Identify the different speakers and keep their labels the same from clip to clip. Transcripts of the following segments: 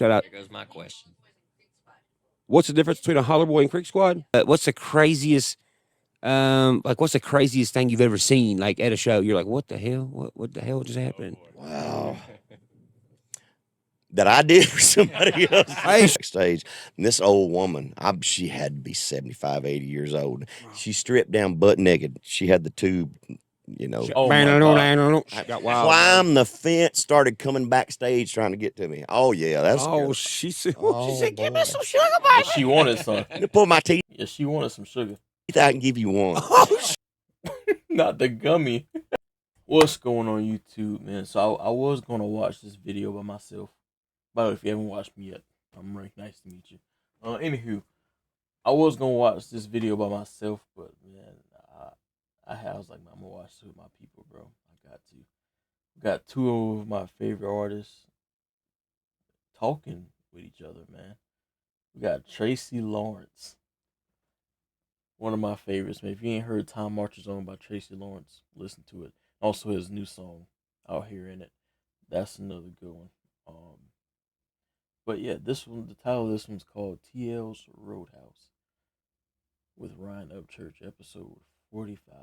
Speaker 1: Shout out.
Speaker 2: There goes my question.
Speaker 1: What's the difference between a Holler Boy and Creek Squad? What's the craziest, what's the craziest thing you've ever seen, like at a show? You're like, what the hell? What the hell just happened?
Speaker 3: Wow. That I did for somebody else backstage. And this old woman, she had to be 75, 80 years old. She stripped down butt naked. She had the tube, you know.
Speaker 1: Oh, got wild.
Speaker 3: Climbed the fence, started coming backstage trying to get to me. Oh, yeah, that's good.
Speaker 1: She said,
Speaker 3: give
Speaker 1: me some sugar,
Speaker 4: Yeah, she wanted some.
Speaker 3: Pull my teeth.
Speaker 4: Yeah, she wanted some sugar.
Speaker 3: I can give you one.
Speaker 4: Not the gummy. What's going on YouTube, man? So I was going to watch this video by myself. By the way, if you haven't watched me yet, I'm Rick. Nice to meet you. Anywho, I was going to watch this video by myself, but, man, I was like, I'm going to watch this with my people, bro. I got to. Got two of my favorite artists talking with each other, man. We got Tracy Lawrence. One of my favorites, man. If you ain't heard Time Marches On by Tracy Lawrence, listen to it. Also his new song, Out Here In It. That's another good one. But yeah, this one, the title of this one's called TL's Roadhouse with Ryan Upchurch, episode 45.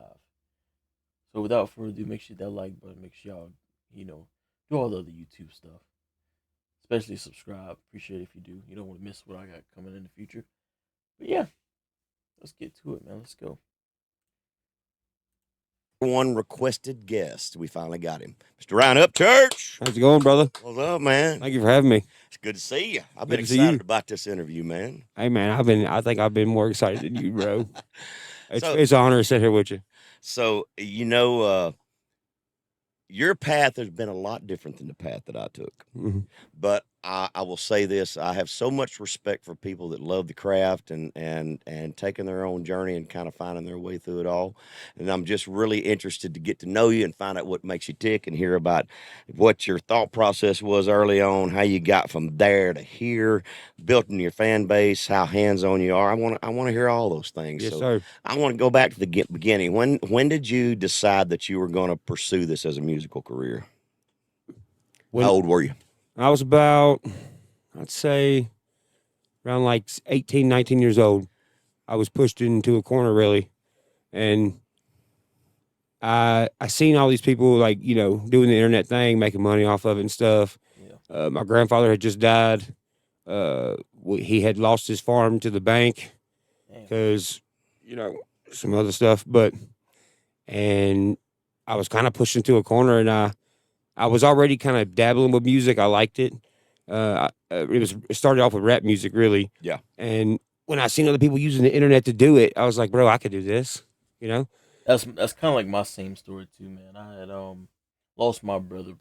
Speaker 4: So without further ado, make sure that like button, make sure y'all, do all the other YouTube stuff. Especially subscribe. Appreciate it if you do. You don't want to miss what I got coming in the future. But yeah, let's get to it, man. Let's go.
Speaker 3: One requested guest. We finally got him. Mr. Ryan Upchurch.
Speaker 1: How's it going, brother?
Speaker 3: What's up, man?
Speaker 1: Thank you for having me.
Speaker 3: It's good to see you. I've
Speaker 1: Good
Speaker 3: been
Speaker 1: to see
Speaker 3: excited
Speaker 1: you.
Speaker 3: about this interview, man.
Speaker 1: Hey, man, I think I've been more excited than you, bro.
Speaker 3: So-
Speaker 1: It's an honor to sit here with you.
Speaker 3: So, your path has been a lot different than the path that I took.
Speaker 1: Mhm.
Speaker 3: But I will say this, I have so much respect for people that love the craft and taking their own journey and kind of finding their way through it all. And I'm just really interested to get to know you and find out what makes you tick and hear about what your thought process was early on, how you got from there to here, building your fan base, how hands-on you are. I want to hear all those things.
Speaker 1: Yes,
Speaker 3: So
Speaker 1: sir.
Speaker 3: I want to go back to the beginning. When did you decide that you were going to pursue this as a musical career? How old were you?
Speaker 1: I was about, I'd say, around like 18, 19 years old. I was pushed into a corner, really. And I seen all these people, like, doing the internet thing, making money off of it and stuff.
Speaker 4: Yeah.
Speaker 1: My grandfather had just died. He had lost his farm to the bank
Speaker 4: Damn.
Speaker 1: because, some other stuff. And I was kind of pushed into a corner, and I was already kind of dabbling with music. I liked it. It started off with rap music, really.
Speaker 3: Yeah.
Speaker 1: And when I seen other people using the internet to do it, I was like, bro, I could do this.
Speaker 4: That's kind of like my same story too, man. I had lost my brother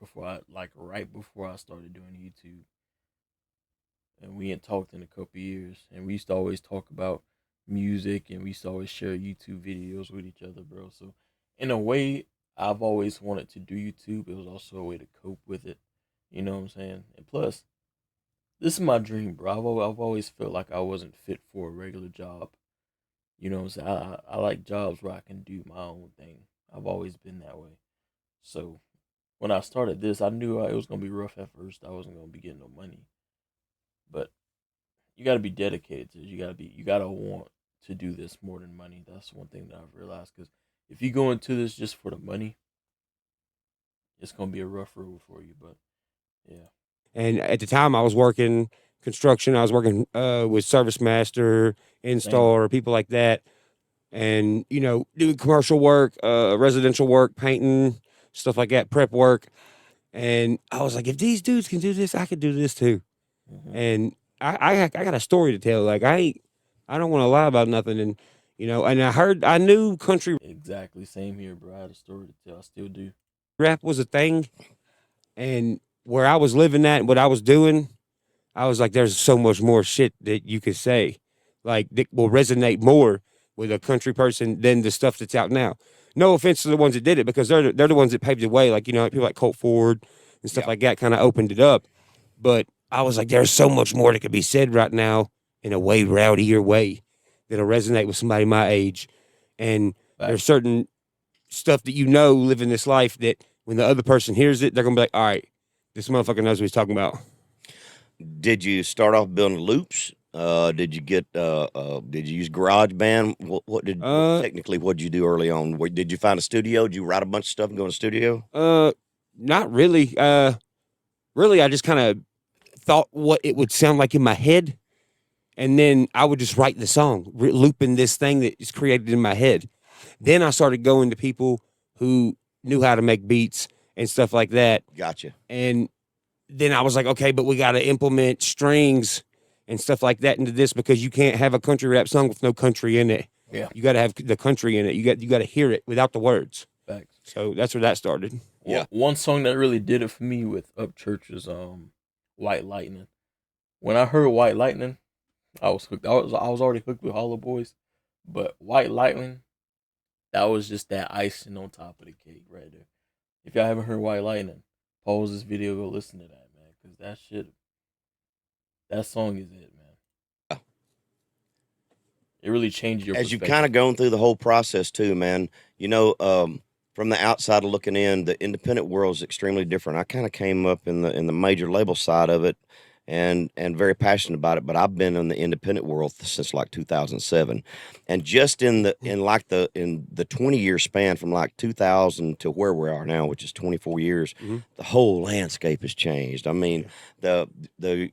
Speaker 4: right before I started doing YouTube, and we hadn't talked in a couple years. And we used to always talk about music, and we used to always share YouTube videos with each other, bro. So in a way, I've always wanted to do YouTube. It was also a way to cope with it. You know what I'm saying? And plus, this is my dream, bro. I've always felt like I wasn't fit for a regular job. You know what I'm saying? I like jobs where I can do my own thing. I've always been that way. So when I started this, I knew it was going to be rough at first. I wasn't going to be getting no money. But you got to be dedicated to it. You got to want to do this more than money. That's one thing that I've realized, because if you go into this just for the money, it's going to be a rough road for you. But yeah.
Speaker 1: And at the time, I was working construction. I was working with Service Master, installer, people like that. And, doing commercial work, residential work, painting, stuff like that, prep work. And I was like, if these dudes can do this, I could do this too.
Speaker 4: Mm-hmm.
Speaker 1: And I got a story to tell. Like, I don't want to lie about nothing. And, and I knew country
Speaker 4: Exactly. Same here, bro. I had a story to tell. I still do.
Speaker 1: rap was a thing. And where I was living at, what I was doing, I was like, there's so much more shit that you could say, like, that will resonate more with a country person than the stuff that's out now. No offense to the ones that did it, because they're the ones that paved the way. Like, people like Colt Ford and stuff like that kind of opened it up. But I was like, there's so much more that could be said right now in a way rowdier way that'll resonate with somebody my age. And there's certain stuff that living this life that when the other person hears it, they're going to be like, all right, this motherfucker knows what he's talking about.
Speaker 3: Did you start off building loops? Did you get? Did you use GarageBand? Technically what did you do early on? Did you find a studio? Did you write a bunch of stuff and go in a studio?
Speaker 1: Not really. Really, I just kind of thought what it would sound like in my head, and then I would just write the song, looping this thing that is created in my head. Then I started going to people who knew how to make beats and stuff like that.
Speaker 3: Gotcha.
Speaker 1: And then I was like, okay, but we got to implement strings and stuff like that into this because you can't have a country rap song with no country in it.
Speaker 4: Yeah.
Speaker 1: You got to have the country in it. You got to hear it without the words.
Speaker 4: Facts.
Speaker 1: So that's where that started.
Speaker 3: Yeah.
Speaker 4: One song that really did it for me with Upchurch is White Lightning. When I heard White Lightning, I was hooked. I was already hooked with Hollow Boys, but White Lightning, that was just that icing on top of the cake right there. If y'all haven't heard White Lightning, pause this video, go listen to that, man, because that song is it, man. It really changed your
Speaker 3: As you've
Speaker 4: perspective.
Speaker 3: kind of gone through the whole process too, man. You know, from the outside looking in, the independent world is extremely different. I kind of came up in the major label side of it, and very passionate about it. But I've been in the independent world since like 2007, and just in the 20-year span from like 2000 to where we are now, which is 24 years, the whole landscape has changed. I mean, the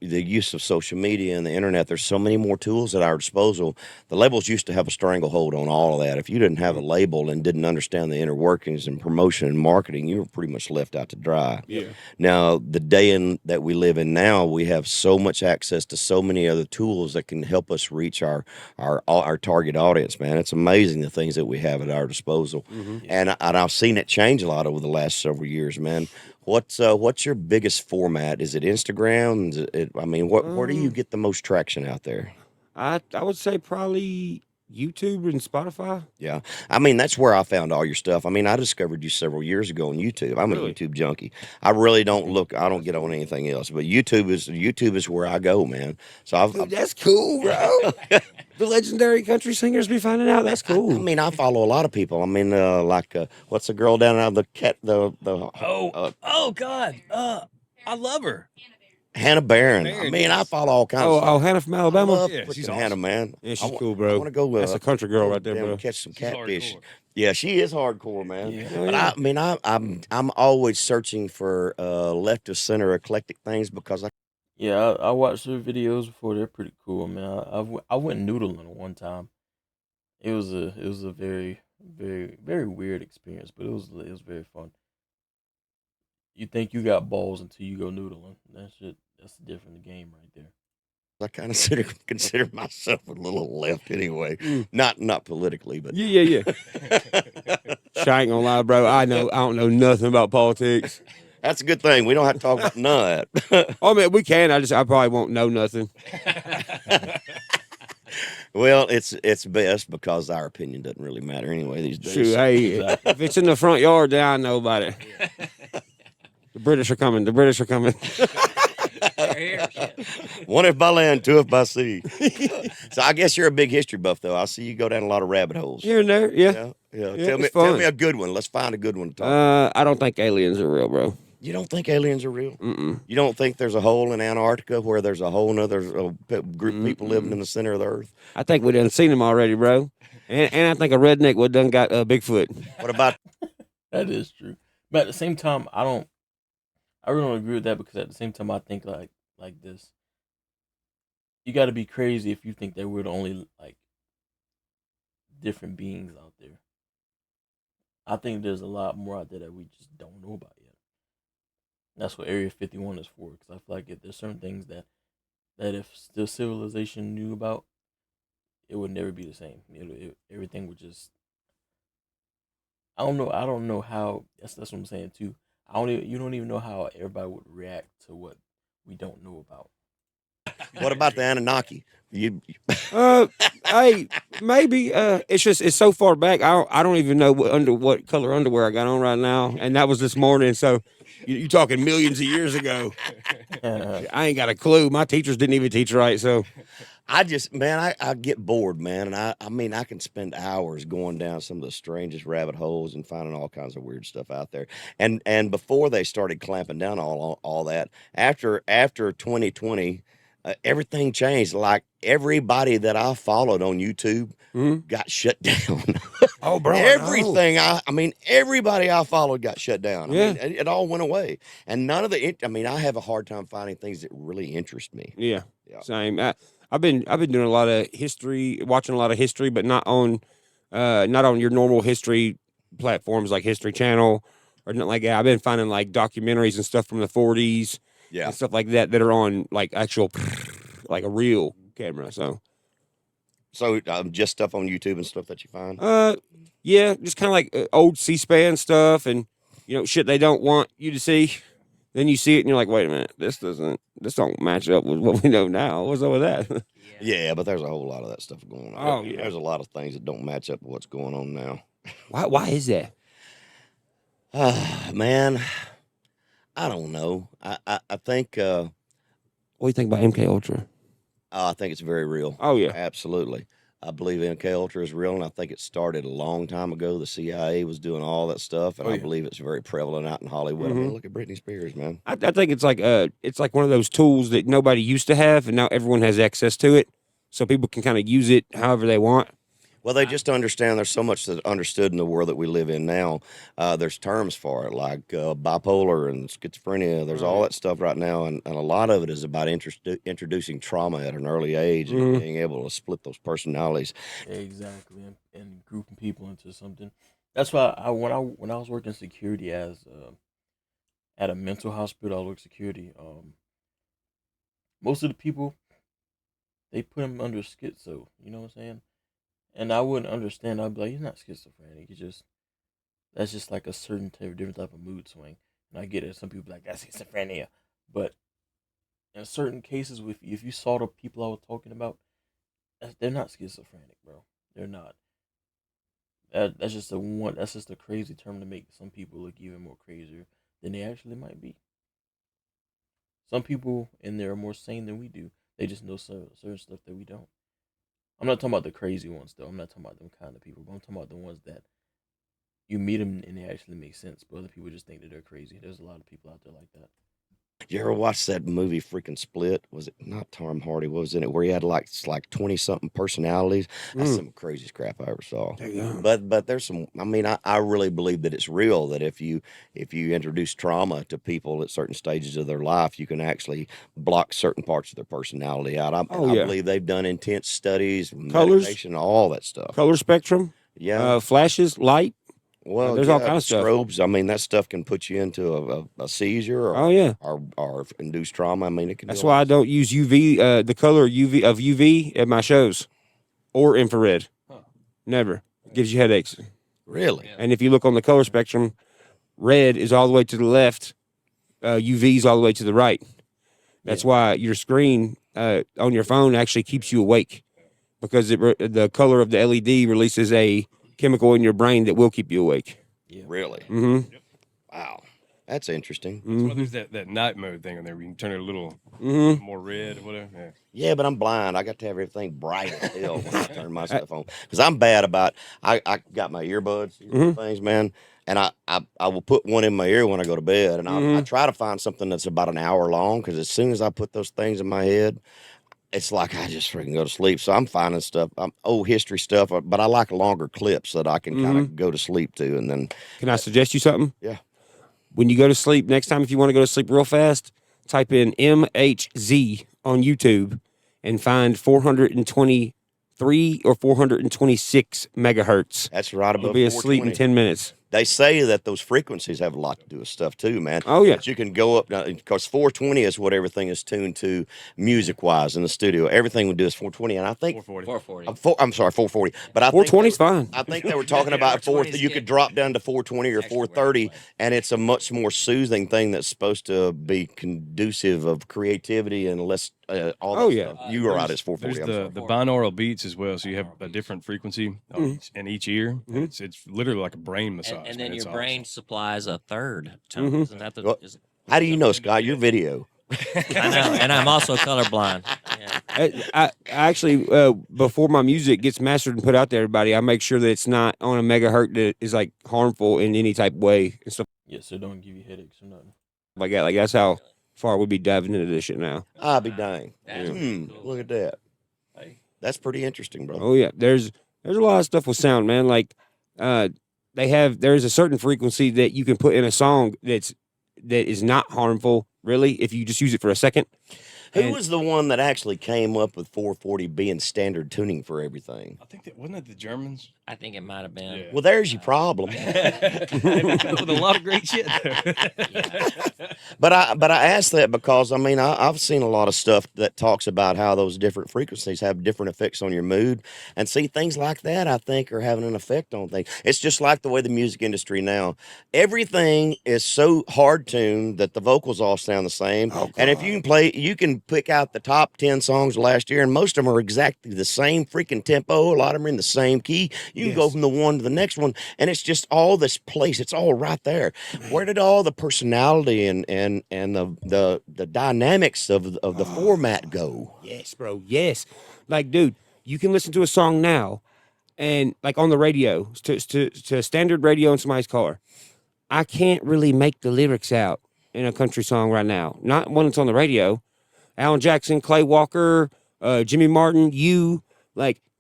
Speaker 3: use of social media and the internet. There's so many more tools at our disposal. The labels used to have a stranglehold on all of that. If you didn't have a label and didn't understand the inner workings and promotion and marketing, you were pretty much left out to dry.
Speaker 1: Yeah.
Speaker 3: Now, the day that we live in now, we have so much access to so many other tools that can help us reach our target audience, man. It's amazing the things that we have at our disposal. And I've seen it change a lot over the last several years, man. What's your biggest format? Is it Instagram? Where do you get the most traction out there?
Speaker 1: I would say probably YouTube and Spotify.
Speaker 3: Yeah. I mean, that's where I found all your stuff. I mean, I discovered you several years ago on YouTube. I'm
Speaker 1: Really?
Speaker 3: a YouTube junkie. I really don't get on anything else, but YouTube is where I go, man. So
Speaker 1: Dude, that's cool, bro. The legendary country singers be finding out. That's cool.
Speaker 3: I mean, I follow a lot of people. I mean, what's the girl down out
Speaker 2: Oh God, I love her.
Speaker 3: Hannah Barron. I
Speaker 2: Barron,
Speaker 3: mean, I
Speaker 2: yes.
Speaker 3: follow all kinds of stuff.
Speaker 1: Oh, Hannah from
Speaker 3: I
Speaker 1: Alabama.
Speaker 3: love
Speaker 2: Yeah,
Speaker 3: freaking
Speaker 2: she's
Speaker 3: Hannah,
Speaker 2: awesome.
Speaker 3: man.
Speaker 1: Yeah, she's
Speaker 3: I
Speaker 1: cool,
Speaker 3: I
Speaker 1: bro.
Speaker 3: want to go.
Speaker 1: That's a country girl right there,
Speaker 3: down
Speaker 1: bro.
Speaker 3: and catch some
Speaker 2: She's
Speaker 3: catfish.
Speaker 2: hardcore.
Speaker 3: Yeah, she is hardcore, man.
Speaker 4: Yeah.
Speaker 1: Oh,
Speaker 3: But
Speaker 1: yeah.
Speaker 3: I'm always searching for left of center eclectic things because
Speaker 4: Yeah, I watched their videos before. They're pretty cool, man. I went noodling one time. It was a very very weird experience, but it was very fun. You think you got balls until you go noodling. That's a different game right there.
Speaker 3: I kind of consider myself a little left anyway. Not politically, but
Speaker 1: Yeah. I ain't gonna lie, bro. I don't know nothing about politics.
Speaker 3: that's a good thing. We don't have to talk about none of that.
Speaker 1: Oh man, we can. I probably won't know nothing.
Speaker 3: Well, it's best because our opinion doesn't really matter anyway these days.
Speaker 1: Shoot, hey, if it's in the front yard, then I know about it. The British are coming.
Speaker 3: One if by land, two if by sea. So I guess you're a big history buff, though. I see you go down a lot of rabbit holes.
Speaker 1: Here and there, yeah.
Speaker 3: Yeah.
Speaker 1: Yeah,
Speaker 3: Tell
Speaker 1: it's
Speaker 3: me
Speaker 1: fun.
Speaker 3: a good one. Let's find a good one to talk about.
Speaker 1: I don't think aliens are real, bro.
Speaker 3: You don't think aliens are real?
Speaker 1: Mm-mm.
Speaker 3: You don't think there's a hole in Antarctica where there's a whole nother group of people living in the center of the earth?
Speaker 1: I think we done seen them already, bro. And I think a redneck would done got Bigfoot.
Speaker 3: What about
Speaker 4: That is true. But at the same time, I really don't agree with that because at the same time I think like this. You got to be crazy if you think that we're the only like different beings out there. I think there's a lot more out there that we just don't know about yet. That's what Area 51 is for, because I feel like if there's certain things that if the civilization knew about, it would never be the same. Everything would just. I don't know how. That's what I'm saying too. You don't even know how everybody would react to what we don't know about.
Speaker 3: what about the Anunnaki?
Speaker 1: Hey, maybe. It's so far back. I don't even know what color underwear I got on right now, and that was this morning. So, you talking millions of years ago? I ain't got a clue. My teachers didn't even teach right. So,
Speaker 3: I just, man, I get bored, man, and I mean, I can spend hours going down some of the strangest rabbit holes and finding all kinds of weird stuff out there. And before they started clamping down all that, after 2020, everything changed. Like everybody that I followed on YouTube got shut down.
Speaker 1: Oh, bro,
Speaker 3: Everything I mean, everybody I followed got shut down. I
Speaker 1: Yeah.
Speaker 3: mean, it all went away, and none of the. I mean, I have a hard time finding things that really interest me.
Speaker 1: Yeah,
Speaker 3: Yeah.
Speaker 1: same. I've been doing a lot of history, watching a lot of history, but not on your normal history platforms like History Channel or nothing like that. I've been finding like documentaries and stuff from the 40s
Speaker 3: Yeah.
Speaker 1: and stuff like that that are on like actual like a real camera. So
Speaker 3: just stuff on YouTube and stuff that you find.
Speaker 1: yeah, just kind of like old C-SPAN stuff and shit they don't want you to see. Then you see it and you're like, wait a minute, this don't match up with what we know now. What's up with that?
Speaker 3: Yeah, but there's a whole lot of that stuff going on.
Speaker 1: Oh, yeah.
Speaker 3: There's a lot of things that don't match up with what's going on now.
Speaker 1: Why is that?
Speaker 3: Man, I don't know. I think
Speaker 1: What do you think about MK Ultra?
Speaker 3: I think it's very real.
Speaker 1: Oh yeah,
Speaker 3: Absolutely. I believe MK Ultra is real, and I think it started a long time ago. The CIA was doing all that stuff, and I believe it's very prevalent out in Hollywood. I mean, look at Britney Spears, man.
Speaker 1: I think it's like one of those tools that nobody used to have, and now everyone has access to it, so people can kind of use it however they want.
Speaker 3: Well, they just understand there's so much that's understood in the world that we live in now. There's terms for it, like bipolar and schizophrenia. There's all that stuff right now, and a lot of it is about introducing trauma at an early age and being able to split those personalities.
Speaker 4: Exactly, and grouping people into something. That's why when I was working security as at a mental hospital, I worked security. Most of the people they put them under schizo. You know what I'm saying? And I wouldn't understand. I'd be like, he's not schizophrenic. That's just like a certain different type of mood swing. And I get it. Some people be like, that's schizophrenia. But in certain cases, if you saw the people I was talking about, they're not schizophrenic, bro. They're not. That's just a crazy term to make some people look even more crazier than they actually might be. Some people in there are more sane than we do. They just know certain stuff that we don't. I'm not talking about the crazy ones, though. I'm not talking about them kind of people. But I'm talking about the ones that you meet them and they actually make sense. But other people just think that they're crazy. There's a lot of people out there like that.
Speaker 3: You ever watch that movie freaking Split? Was it not Tom Hardy? What was in it? Where he had like 20-something personalities. That's some craziest crap I ever saw. But there's some. I mean, I really believe that it's real. That if you introduce trauma to people at certain stages of their life, you can actually block certain parts of their personality out. I believe they've done intense studies,
Speaker 1: Colors,
Speaker 3: meditation, all that stuff.
Speaker 1: color spectrum,
Speaker 3: Yeah.
Speaker 1: flashes, light.
Speaker 3: Well,
Speaker 1: there's all kinds of stuff.
Speaker 3: Strobes. I mean, that stuff can put you into a seizure or induce trauma. I mean, it can.
Speaker 1: That's why I don't use UV, the color UV at my shows, or infrared. Never. It gives you headaches.
Speaker 3: Really?
Speaker 1: And if you look on the color spectrum, red is all the way to the left, UV is all the way to the right. That's why your screen on your phone actually keeps you awake, because the color of the LED releases a chemical in your brain that will keep you awake.
Speaker 3: Yeah. Really?
Speaker 1: Mm-hmm.
Speaker 3: Wow. That's interesting.
Speaker 5: That's why there's that night mode thing on there. We can turn it a little more red or whatever.
Speaker 3: Yeah, but I'm blind. I got to have everything bright as hell when I turn my stuff on. Because I'm bad about, I got my earbuds, things, man. And I will put one in my ear when I go to bed. And I try to find something that's about an hour long. Because as soon as I put those things in my head, it's like I just freaking go to sleep. So I'm finding stuff, old history stuff, but I like longer clips that I can kind of go to sleep to. And then.
Speaker 1: Can I suggest you something?
Speaker 3: Yeah.
Speaker 1: When you go to sleep, next time if you want to go to sleep real fast, type in MHZ on YouTube and find 423 or 426 megahertz.
Speaker 3: That's right above.
Speaker 1: You'll be asleep in 10 minutes.
Speaker 3: They say that those frequencies have a lot to do with stuff too, man.
Speaker 1: Oh, yeah.
Speaker 3: But you can go up now because 420 is what everything is tuned to music-wise in the studio. Everything we do is 420, and I think
Speaker 5: 440.
Speaker 3: I'm sorry, 440. But I
Speaker 1: 420 is fine.
Speaker 3: I think they were talking about you could drop down to 420 or 430, and it's a much more soothing thing that's supposed to be conducive of creativity and less. All that stuff. You were right. It's 440.
Speaker 5: There's the binaural beats as well, so you have a different frequency in each ear. It's literally like a brain massage.
Speaker 6: And then your brain supplies a third tone. Isn't that
Speaker 3: How do you know, Scott? Your video.
Speaker 6: I know, and I'm also colorblind. Yeah.
Speaker 1: I actually, before my music gets mastered and put out to everybody, I make sure that it's not on a megahertz that is like harmful in any type of way and stuff
Speaker 4: Yeah, so don't give you headaches or nothing.
Speaker 1: like that. Like that's how far we'll be diving into this shit now.
Speaker 3: I'll be dang.
Speaker 6: That's pretty cool.
Speaker 3: Look at that.
Speaker 6: Hey.
Speaker 3: That's pretty interesting, brother.
Speaker 1: Oh yeah, there's a lot of stuff with sound, man. Like, there's a certain frequency that you can put in a song that is not harmful, really, if you just use it for a second.
Speaker 3: Who was the one that actually came up with 440 being standard tuning for everything?
Speaker 5: I think that wasn't it the Germans.
Speaker 6: I think it might have been.
Speaker 5: Yeah.
Speaker 3: Well, there's your problem.
Speaker 5: With a lot of great shit there.
Speaker 3: But I asked that because I've seen a lot of stuff that talks about how those different frequencies have different effects on your mood, and see things like that. I think are having an effect on things. It's just like the way the music industry now. Everything is so hard tuned that the vocals all sound the same.
Speaker 1: Oh,
Speaker 3: and if you can pick out the top 10 songs last year, and most of them are exactly the same freaking tempo. A lot of them are in the same key. You can go from the one to the next one, and it's just all this place. It's all right there. Where did all the personality and the dynamics of the format go?
Speaker 1: Yes, bro. Yes. Like, dude, you can listen to a song now, and like on the radio, to standard radio in somebody's car. I can't really make the lyrics out in a country song right now. Not one that's on the radio. Alan Jackson, Clay Walker, Jimmy Martin,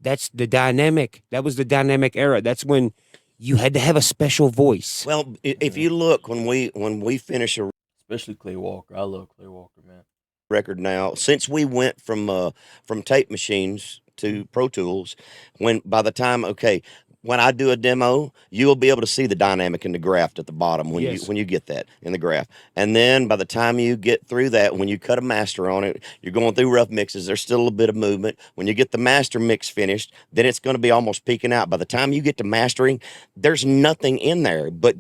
Speaker 1: that's the dynamic. That was the dynamic era. That's when you had to have a special voice.
Speaker 3: Well, if you look when we finish a
Speaker 4: Especially Clay Walker. I love Clay Walker, man.
Speaker 3: record now, since we went from tape machines to Pro Tools, when I do a demo, you'll be able to see the dynamic in the graph at the bottom when you get that in the graph. And then by the time you get through that, when you cut a master on it, you're going through rough mixes, there's still a bit of movement. When you get the master mix finished, then it's going to be almost peaking out. By the time you get to mastering, there's nothing in there, but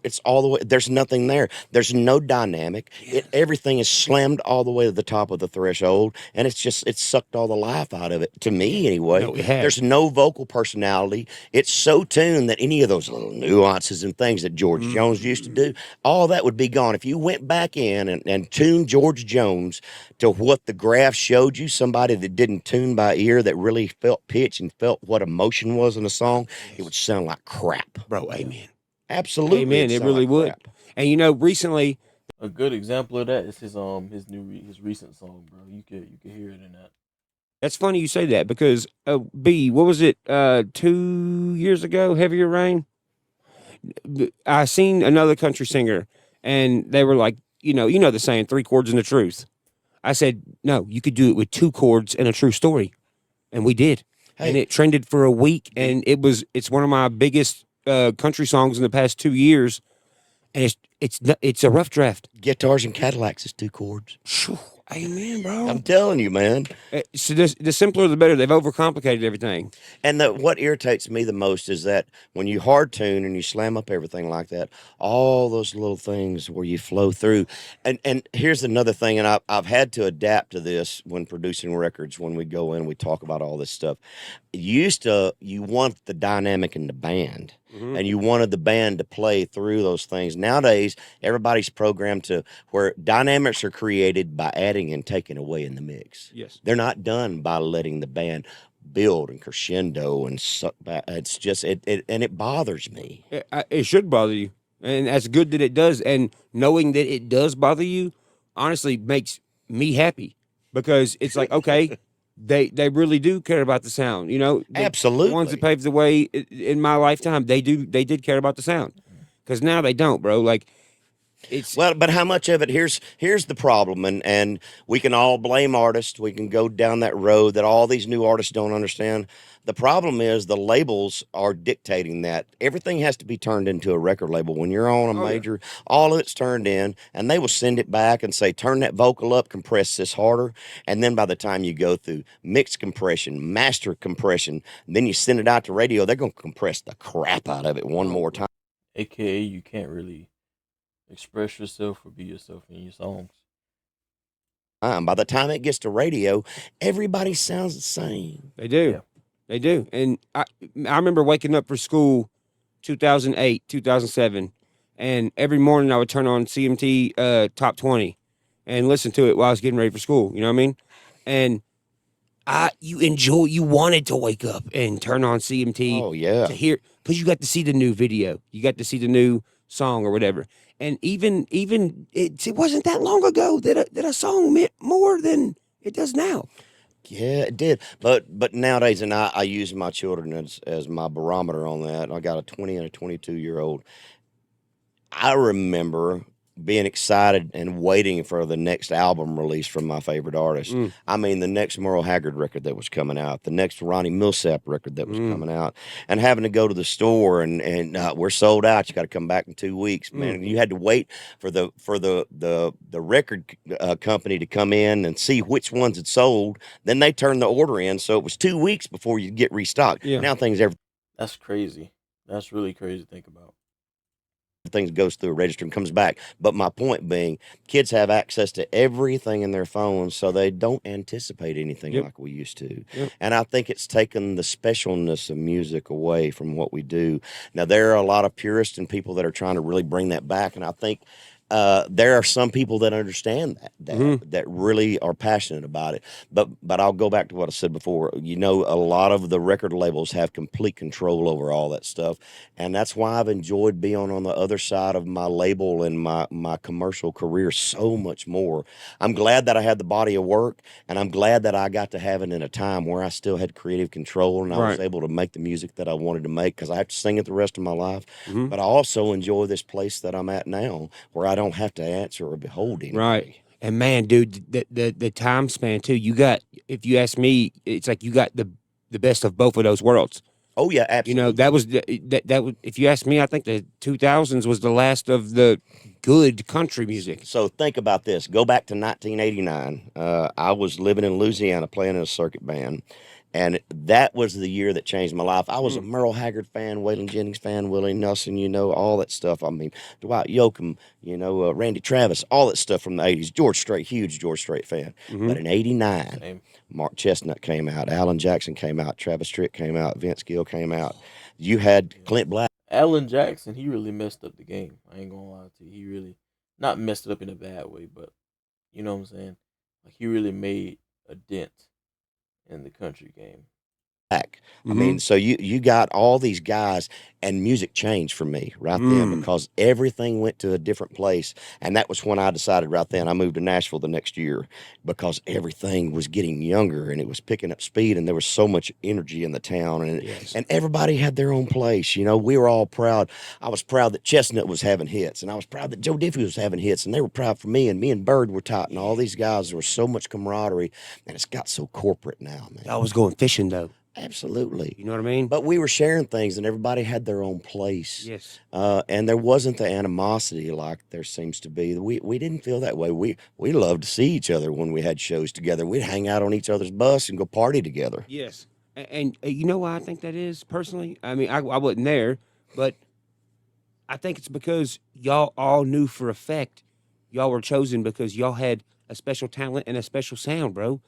Speaker 3: it's all the way, there's nothing there. There's no dynamic. Everything is slammed all the way to the top of the threshold, and it's sucked all the life out of it, to me anyway.
Speaker 1: No, it has.
Speaker 3: There's no vocal personality. It's so tuned that any of those little nuances and things that George Jones used to do, all that would be gone. If you went back in and tuned George Jones to what the graph showed you, somebody that didn't tune by ear, that really felt pitch and felt what emotion was in a song, it would sound like crap.
Speaker 1: Bro, amen.
Speaker 3: Absolutely.
Speaker 1: Amen. It really would.
Speaker 3: Crap.
Speaker 1: And recently,
Speaker 4: A good example of that is his recent song, bro. You could hear it in that.
Speaker 1: that's funny you say that because B, what was it? 2 years ago, Heavier Rain. I seen another country singer, and they were like, you know the saying, 3 chords and the truth. I said, no, you could do it with 2 chords and a true story, and we did, and it trended for a week, and it's one of my biggest country songs in the past 2 years, and it's a rough draft.
Speaker 3: Guitars and Cadillacs is 2 chords.
Speaker 1: Amen, bro.
Speaker 3: I'm telling you, man.
Speaker 1: So the simpler the better. They've overcomplicated everything.
Speaker 3: And what irritates me the most is that when you hard tune and you slam up everything like that, all those little things where you flow through. And here's another thing, and I've had to adapt to this when producing records. When we go in, we talk about all this stuff. You want the dynamic in the band. And you wanted the band to play through those things. Nowadays, everybody's programmed to where dynamics are created by adding and taking away in the mix.
Speaker 1: Yes.
Speaker 3: They're not done by letting the band build and crescendo and suck back. It's just it bothers me.
Speaker 1: It should bother you, and that's good that it does. And knowing that it does bother you, honestly, makes me happy because it's like, okay, they really do care about the sound.
Speaker 3: Absolutely.
Speaker 1: The ones that paved the way in my lifetime, they did care about the sound. Because now they don't, bro. Like, it's
Speaker 3: but how much of it? Here's the problem, and we can all blame artists. We can go down that road that all these new artists don't understand. The problem is the labels are dictating that everything has to be turned into a record label. When you're on a major, all of it's turned in, and they will send it back and say, turn that vocal up, compress this harder. And then by the time you go through mix compression, master compression, then you send it out to radio, they're going to compress the crap out of it one more time.
Speaker 4: AKA, you can't really express yourself or be yourself in your songs.
Speaker 3: By the time it gets to radio, everybody sounds the same.
Speaker 1: they do.
Speaker 4: Yeah.
Speaker 1: They do. And I remember waking up for school 2008, 2007, and every morning I would turn on CMT Top 20 and listen to it while I was getting ready for school. You know what I mean? And you wanted to wake up and turn on CMT
Speaker 3: Oh yeah.
Speaker 1: to hear, because you got to see the new video, you got to see the new song or whatever. And even it wasn't that long ago that a song meant more than it does now.
Speaker 3: Yeah, it did. But nowadays, and I use my children as my barometer on that. I got a 20 and a 22-year-old. I remember being excited and waiting for the next album release from my favorite artist. I mean, the next Merle Haggard record that was coming out, the next Ronnie Millsap record that was coming out, and having to go to the store and we're sold out. You got to come back in 2 weeks, man. And you had to wait for the record company to come in and see which ones had sold. Then they turned the order in, so it was 2 weeks before you get restocked.
Speaker 1: Yeah.
Speaker 3: Now
Speaker 4: That's crazy. That's really crazy to think about.
Speaker 3: things goes through a register and comes back. But my point being, kids have access to everything in their phones, so they don't anticipate anything like we used to. And I think it's taken the specialness of music away from what we do. Now, there are a lot of purists and people that are trying to really bring that back, and I think there are some people that understand that really are passionate about it. But I'll go back to what I said before. You know, a lot of the record labels have complete control over all that stuff, and that's why I've enjoyed being on the other side of my label and my commercial career so much more. I'm glad that I had the body of work, and I'm glad that I got to have it in a time where I still had creative control and I was able to make the music that I wanted to make, because I have to sing it the rest of my life. But I also enjoy this place that I'm at now, where I don't have to answer or behold anything.
Speaker 1: Right. And man, dude, the time span too. You got, if you ask me, it's like you got the best of both of those worlds.
Speaker 3: Oh yeah, absolutely.
Speaker 1: You know, that was that was, if you ask me, I think the 2000s was the last of the good country music.
Speaker 3: So think about this. Go back to 1989. I was living in Louisiana playing in a circuit band, and that was the year that changed my life. I was a Merle Haggard fan, Waylon Jennings fan, Willie Nelson, you know, all that stuff. I mean, Dwight Yoakam, you know, Randy Travis, all that stuff from the 80s. George Strait, huge George Strait fan. But in 89, Mark Chestnut came out, Alan Jackson came out, Travis Tritt came out, Vince Gill came out. You had Clint Black.
Speaker 4: Alan Jackson, he really messed up the game. I ain't gonna lie to you. He really, not messed it up in a bad way, but you know what I'm saying? Like, he really made a dent in the country game.
Speaker 3: Back. I mean, so you got all these guys, and music changed for me right then, because everything went to a different place. And that was when I decided right then. I moved to Nashville the next year, because everything was getting younger and it was picking up speed, and there was so much energy in the town, and everybody had their own place. You know, we were all proud. I was proud that Chestnut was having hits, and I was proud that Joe Diffie was having hits, and they were proud for me, and me and Bird were tight, and all these guys, there was so much camaraderie, and it's got so corporate now, man.
Speaker 1: I was going fishing though.
Speaker 3: Absolutely.
Speaker 1: You know what I mean?
Speaker 3: But we were sharing things, and everybody had their own place.
Speaker 1: Yes.
Speaker 3: And there wasn't the animosity like there seems to be. We didn't feel that way. We loved to see each other when we had shows together. We'd hang out on each other's bus and go party together.
Speaker 1: Yes. And you know why I think that is, personally? I mean, I wasn't there, but I think it's because y'all all knew for a fact y'all were chosen because y'all had a special talent and a special sound, bro.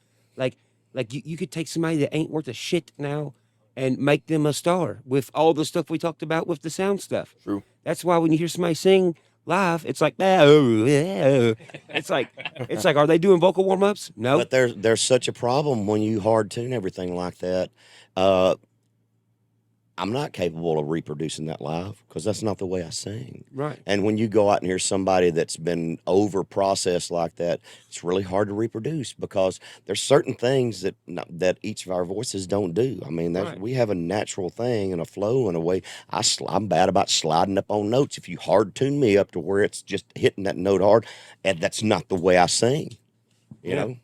Speaker 1: Like you could take somebody that ain't worth a shit now and make them a star with all the stuff we talked about with the sound stuff.
Speaker 4: True.
Speaker 1: That's why when you hear somebody sing live, it's like, it's like, are they doing vocal warm ups? No.
Speaker 3: But there's such a problem when you hard tune everything like that. I'm not capable of reproducing that live, because that's not the way I sing.
Speaker 1: Right.
Speaker 3: And when you go out and hear somebody that's been over processed like that, it's really hard to reproduce, because there's certain things that each of our voices don't do. I mean, we have a natural thing and a flow and a way. I'm bad about sliding up on notes. If you hard tune me up to where it's just hitting that note hard, and that's not the way I sing. You know?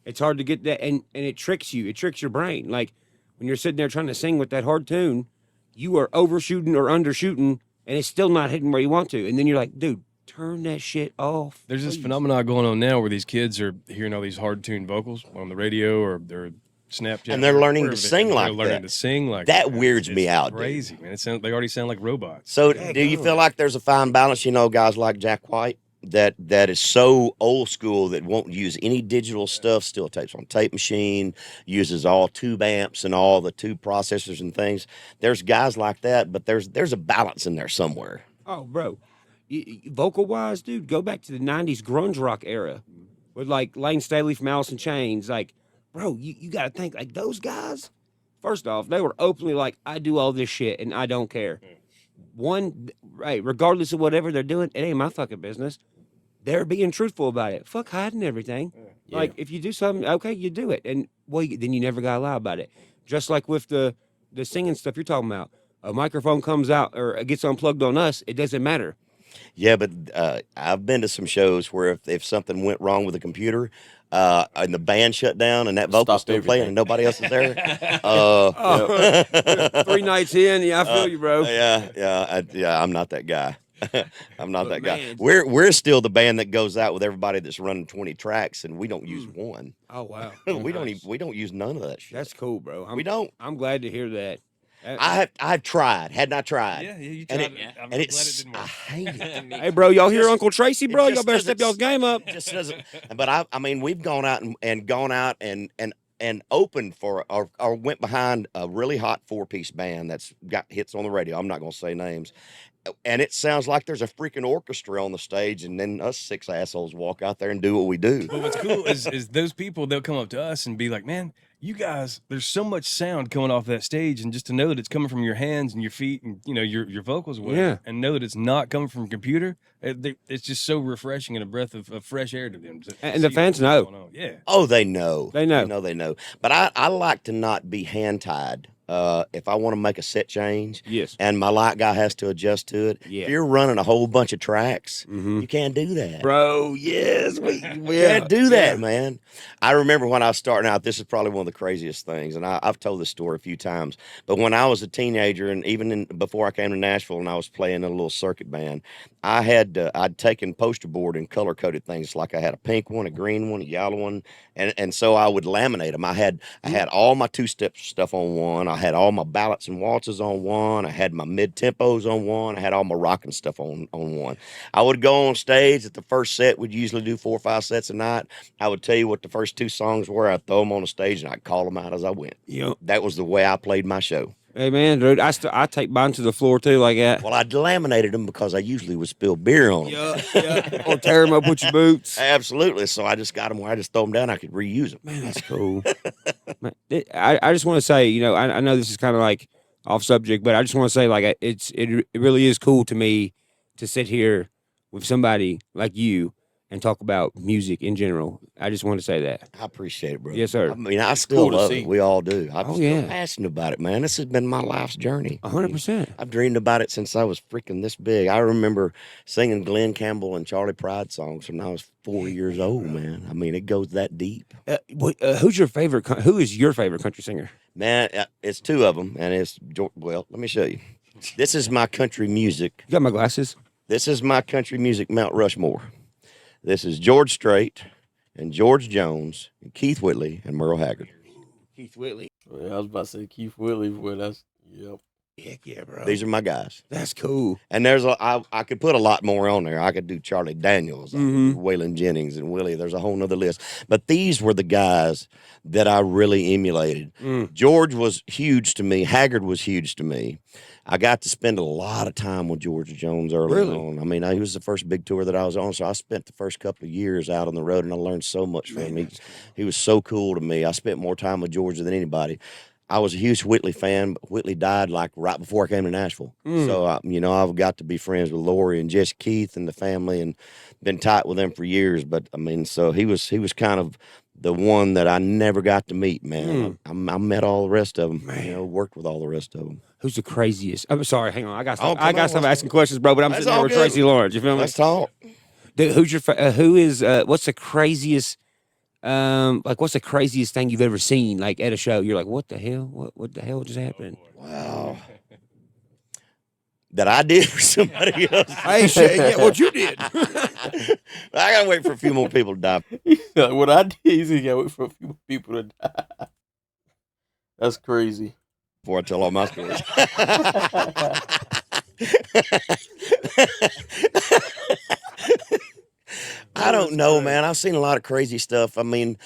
Speaker 1: It's hard to get that, and it tricks you. It tricks your brain. Like when you're sitting there trying to sing with that hard tune, you are overshooting or undershooting, and it's still not hitting where you want to. And then you're like, dude, turn that shit off.
Speaker 5: There's this phenomenon going on now where these kids are hearing all these hard-tuned vocals on the radio or their Snapchat,
Speaker 3: and they're learning to sing like
Speaker 5: that. They're learning to sing like
Speaker 3: that.
Speaker 5: Man.
Speaker 3: Weirds me out.
Speaker 5: Crazy, man. They already sound like robots.
Speaker 3: So, do you feel like there's a fine balance? You know, guys like Jack White that is so old school that won't use any digital stuff, still tapes on tape machine, uses all tube amps and all the tube processors and things. There's guys like that, but there's a balance in there somewhere.
Speaker 1: Oh, bro. Vocal wise, dude, go back to the 90s grunge rock era with like Lane Staley from Alice in Chains, like bro, you got to think like those guys. First off, they were openly like, I do all this shit and I don't care. One, right, regardless of whatever they're doing, it ain't my fucking business. They're being truthful about it. Fuck hiding everything.
Speaker 4: Yeah.
Speaker 1: Like if you do something, okay, you do it, and well, then you never got to lie about it. Just like with the singing stuff you're talking about, a microphone comes out or it gets unplugged on us, it doesn't matter.
Speaker 3: Yeah, but I've been to some shows where if something went wrong with the computer, and the band shut down and that vocal's
Speaker 4: Stopped
Speaker 3: still playing and
Speaker 4: everything.
Speaker 3: nobody else is there.
Speaker 1: 3 nights in, yeah, I feel you, bro.
Speaker 3: Yeah, I'm not that guy. I'm not
Speaker 1: But
Speaker 3: that guy.
Speaker 1: man-
Speaker 3: We're still the band that goes out with everybody that's running 20 tracks, and we don't use one.
Speaker 1: Oh wow,
Speaker 3: we don't use none of that shit.
Speaker 1: that's cool, bro.
Speaker 3: We don't.
Speaker 1: I'm glad to hear that.
Speaker 3: I've tried. Hadn't I tried?
Speaker 5: Yeah, you
Speaker 3: And
Speaker 5: tried
Speaker 3: it,
Speaker 5: it. I'm
Speaker 3: and
Speaker 5: glad
Speaker 3: it's
Speaker 5: it didn't
Speaker 3: I
Speaker 5: work.
Speaker 3: hate it.
Speaker 1: Hey, bro, y'all hear
Speaker 3: just-
Speaker 1: Uncle Tracy, bro? Y'all
Speaker 3: just
Speaker 1: better step
Speaker 3: doesn't-
Speaker 1: y'all's game up.
Speaker 3: Just doesn't. But I mean, we've gone out and gone out and opened for or went behind a really hot 4-piece band that's got hits on the radio. I'm not going to say names. And it sounds like there's a freaking orchestra on the stage, and then us 6 assholes walk out there and do what we do.
Speaker 5: But what's cool is those people, they'll come up to us and be like, man, you guys, there's so much sound coming off that stage, and just to know that it's coming from your hands and your feet and, you know, your vocals or whatever,
Speaker 1: Yeah.
Speaker 5: and know that it's not coming from a computer, it's just so refreshing and a breath of fresh air to them. to
Speaker 1: And the
Speaker 5: see
Speaker 1: fans
Speaker 5: what's
Speaker 1: know.
Speaker 5: going on. Yeah.
Speaker 3: Oh, they know.
Speaker 1: They know.
Speaker 3: They know. But I like to not be hand tied. If I want to make a set change,
Speaker 1: Yes.
Speaker 3: and my light guy has to adjust to it.
Speaker 1: Yeah.
Speaker 3: If you're running a whole bunch of tracks,
Speaker 1: Mm-hmm.
Speaker 3: you can't do that.
Speaker 1: Bro, yes, we
Speaker 3: Can't do that, man. I remember when I was starting out, this is probably one of the craziest things, and I've told this story a few times, but when I was a teenager, and even before I came to Nashville and I was playing in a little circuit band, I'd taken poster board and color-coded things, like I had a pink one, a green one, a yellow one, and so I would laminate them. I had all my two-step stuff on one. I had all my ballads and waltzes on one. I had my mid-tempos on one. I had all my rocking stuff on one. I would go on stage at the first set. We'd usually do 4 or 5 sets a night. I would tell you what the first 2 songs were. I'd throw them on the stage, and I'd call them out as I went.
Speaker 1: Yep.
Speaker 3: That was the way I played my show.
Speaker 1: Hey, man, dude, I take mine to the floor, too, like that.
Speaker 3: Well, I'd laminated them because I usually would spill beer on them.
Speaker 1: Yeah. Or tear them up with your boots.
Speaker 3: Absolutely. So I just got them where I just throw them down. I could reuse them.
Speaker 1: Man, that's cool. Man, I just want to say, you know, I know this is kind of like off subject, but I just want to say, like, it really is cool to me to sit here with somebody like you and talk about music in general. I just want to say that.
Speaker 3: I appreciate it, bro.
Speaker 1: Yes, sir.
Speaker 3: I mean, I still
Speaker 4: cool to
Speaker 3: love
Speaker 4: see.
Speaker 3: it. We all do. I'm
Speaker 1: Oh,
Speaker 3: still
Speaker 1: yeah.
Speaker 3: passionate about it, man. This has been my life's journey.
Speaker 1: 100%.
Speaker 3: I've dreamed about it since I was freaking this big. I remember singing Glenn Campbell and Charlie Pride songs when I was 4 years old, man. I mean, it goes that deep.
Speaker 1: Who's your favorite? Who is your favorite country singer?
Speaker 3: Man, it's 2 of them, and well, let me show you. This is my country music.
Speaker 1: You got my glasses?
Speaker 3: This is my country music Mount Rushmore. This is George Strait and George Jones and Keith Whitley and Merle Haggard.
Speaker 1: Keith Whitley.
Speaker 4: Yeah, I was about to say Keith Whitley, boy. That's yep.
Speaker 1: Heck yeah, bro.
Speaker 3: These are my guys.
Speaker 1: That's cool.
Speaker 3: And I could put a lot more on there. I could do Charlie Daniels,
Speaker 1: Mhm.
Speaker 3: Waylon Jennings, and Willie. There's a whole nother list. But these were the guys that I really emulated. George was huge to me. Haggard was huge to me. I got to spend a lot of time with George Jones early
Speaker 1: Really?
Speaker 3: on. I mean, he was the first big tour that I was on, so I spent the first couple of years out on the road, and I learned so much from him. He was so cool to me. I spent more time with George than anybody. I was a huge Whitley fan, but Whitley died like right before I came to Nashville. So, I've got to be friends with Lori and Jesse Keith and the family, and been tight with them for years. But I mean, so he was kind of the one that I never got to meet, man. I met all the rest of them, worked with all the rest of them.
Speaker 1: Who's the craziest? I'm sorry, hang on. I got
Speaker 3: Oh,
Speaker 1: stop.
Speaker 3: come on,
Speaker 1: stop
Speaker 3: let's
Speaker 1: asking questions, bro. But I'm
Speaker 3: That's
Speaker 1: sitting there
Speaker 3: all
Speaker 1: with
Speaker 3: good.
Speaker 1: Tracy Lawrence. You feel me?
Speaker 3: Let's talk.
Speaker 1: Dude, who's your? What's the craziest? What's the craziest thing you've ever seen? Like at a show, you're like, what the hell? What the hell just happened?
Speaker 3: Wow. That I did for somebody else.
Speaker 1: Hey, shit, yeah, what you did?
Speaker 3: I gotta wait for a few more people to die.
Speaker 4: What I did is he got to wait for a few people to die. That's crazy.
Speaker 3: Before I tell all my stories. I don't know, man. I've seen a lot of crazy stuff. I mean,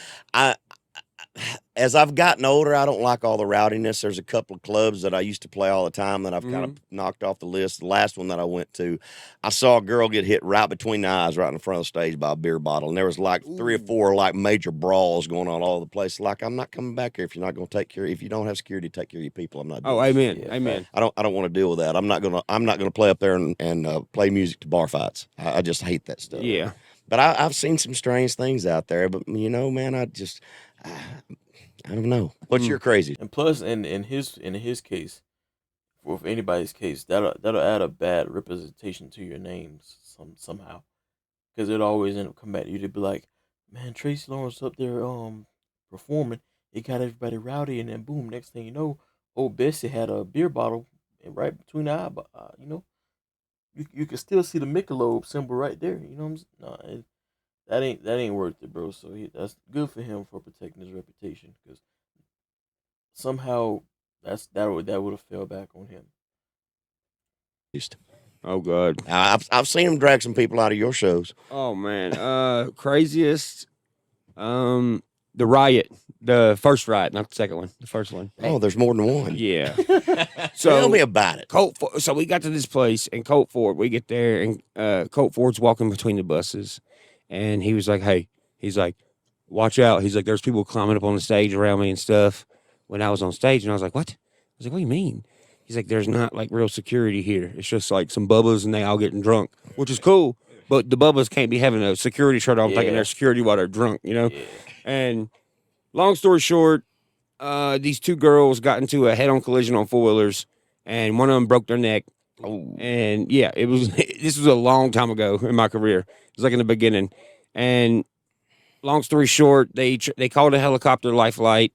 Speaker 3: as I've gotten older, I don't like all the rowdiness. There's a couple of clubs that I used to play all the time that I've kind of knocked off the list. The last one that I went to, I saw a girl get hit right between the eyes, right in the front of the stage by a beer bottle, and there was like 3 or 4 like major brawls going on all over the place. Like, I'm not coming back here if you're not going to take care. If you don't have security, take care of your people. I'm not. Doing this.
Speaker 1: Amen, amen.
Speaker 3: I don't want to deal with that. I'm not gonna play up there and play music to bar fights. I just hate that stuff.
Speaker 1: Yeah.
Speaker 3: But I've seen some strange things out there. But you know, man, I don't know. What's your crazy?
Speaker 4: And plus, in his case, or if anybody's case, that'll add a bad representation to your names somehow, because it'll always end up coming back to you to be like, man, Tracy Lawrence up there performing, it got everybody rowdy, and then boom, next thing you know, old Bessie had a beer bottle right between the eye, but you know, you can still see the Michelob symbol right there. You know what I'm saying? No, that ain't worth it, bro. So that's good for him for protecting his reputation, because somehow that would have fell back on him.
Speaker 1: Oh God.
Speaker 3: I've seen him drag some people out of your shows.
Speaker 1: Oh man. Craziest. The riot, the first riot, not the second one, the first one.
Speaker 3: Oh, there's more than one.
Speaker 1: Yeah.
Speaker 3: Tell me about it.
Speaker 1: So we got to this place in Colt Ford. We get there, and Colt Ford's walking between the buses, and he was like, "Hey," he's like, "Watch out." He's like, "There's people climbing up on the stage around me and stuff." When I was on stage, and I was like, "What?" I was like, "What do you mean?" He's like, "There's not like real security here. It's just like some bubbas, and they all getting drunk, which is cool. But the bubbas can't be having a security shirt on, thinking they're security while they're drunk, you know."
Speaker 4: Yeah.
Speaker 1: And long story short, these 2 girls got into a head-on collision on 4-wheelers, and one of them broke their neck.
Speaker 3: Oh.
Speaker 1: And yeah, it was. This was a long time ago in my career. It was like in the beginning. And long story short, they called a helicopter lifeline.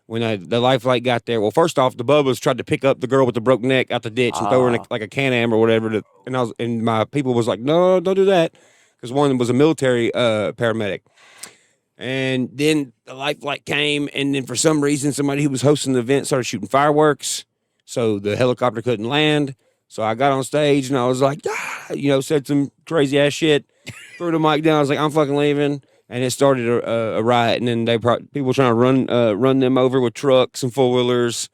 Speaker 1: When the lifeline got there, well, first off, the Bubbas tried to pick up the girl with the broke neck out the ditch and throw her in like a Can-Am or whatever. And my people was like, "No, don't do that," because one of them was a military paramedic. And then the lifeline came, and then for some reason, somebody who was hosting the event started shooting fireworks, so the helicopter couldn't land. So I got on stage, and I was like, said some crazy-ass shit, threw the mic down. I was like, "I'm fucking leaving." And it started a riot, and then people trying to run them over with trucks and 4-wheelers.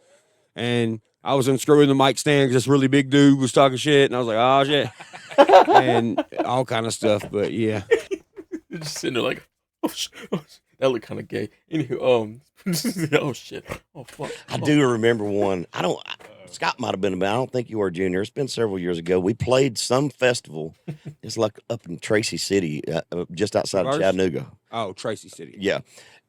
Speaker 1: And I was unscrewing the mic stand because this really big dude was talking shit, and I was like, "Oh, shit." And all kind of stuff, but yeah.
Speaker 4: You're just sitting there like, oh, that looked kind of gay. Anywho, oh shit, oh fuck.
Speaker 3: I do remember one. Scott might have been about. I don't think you were, Junior. It's been several years ago. We played some festival. It's like up in Tracy City, just outside of Chattanooga.
Speaker 1: Oh, Tracy City.
Speaker 3: Yeah.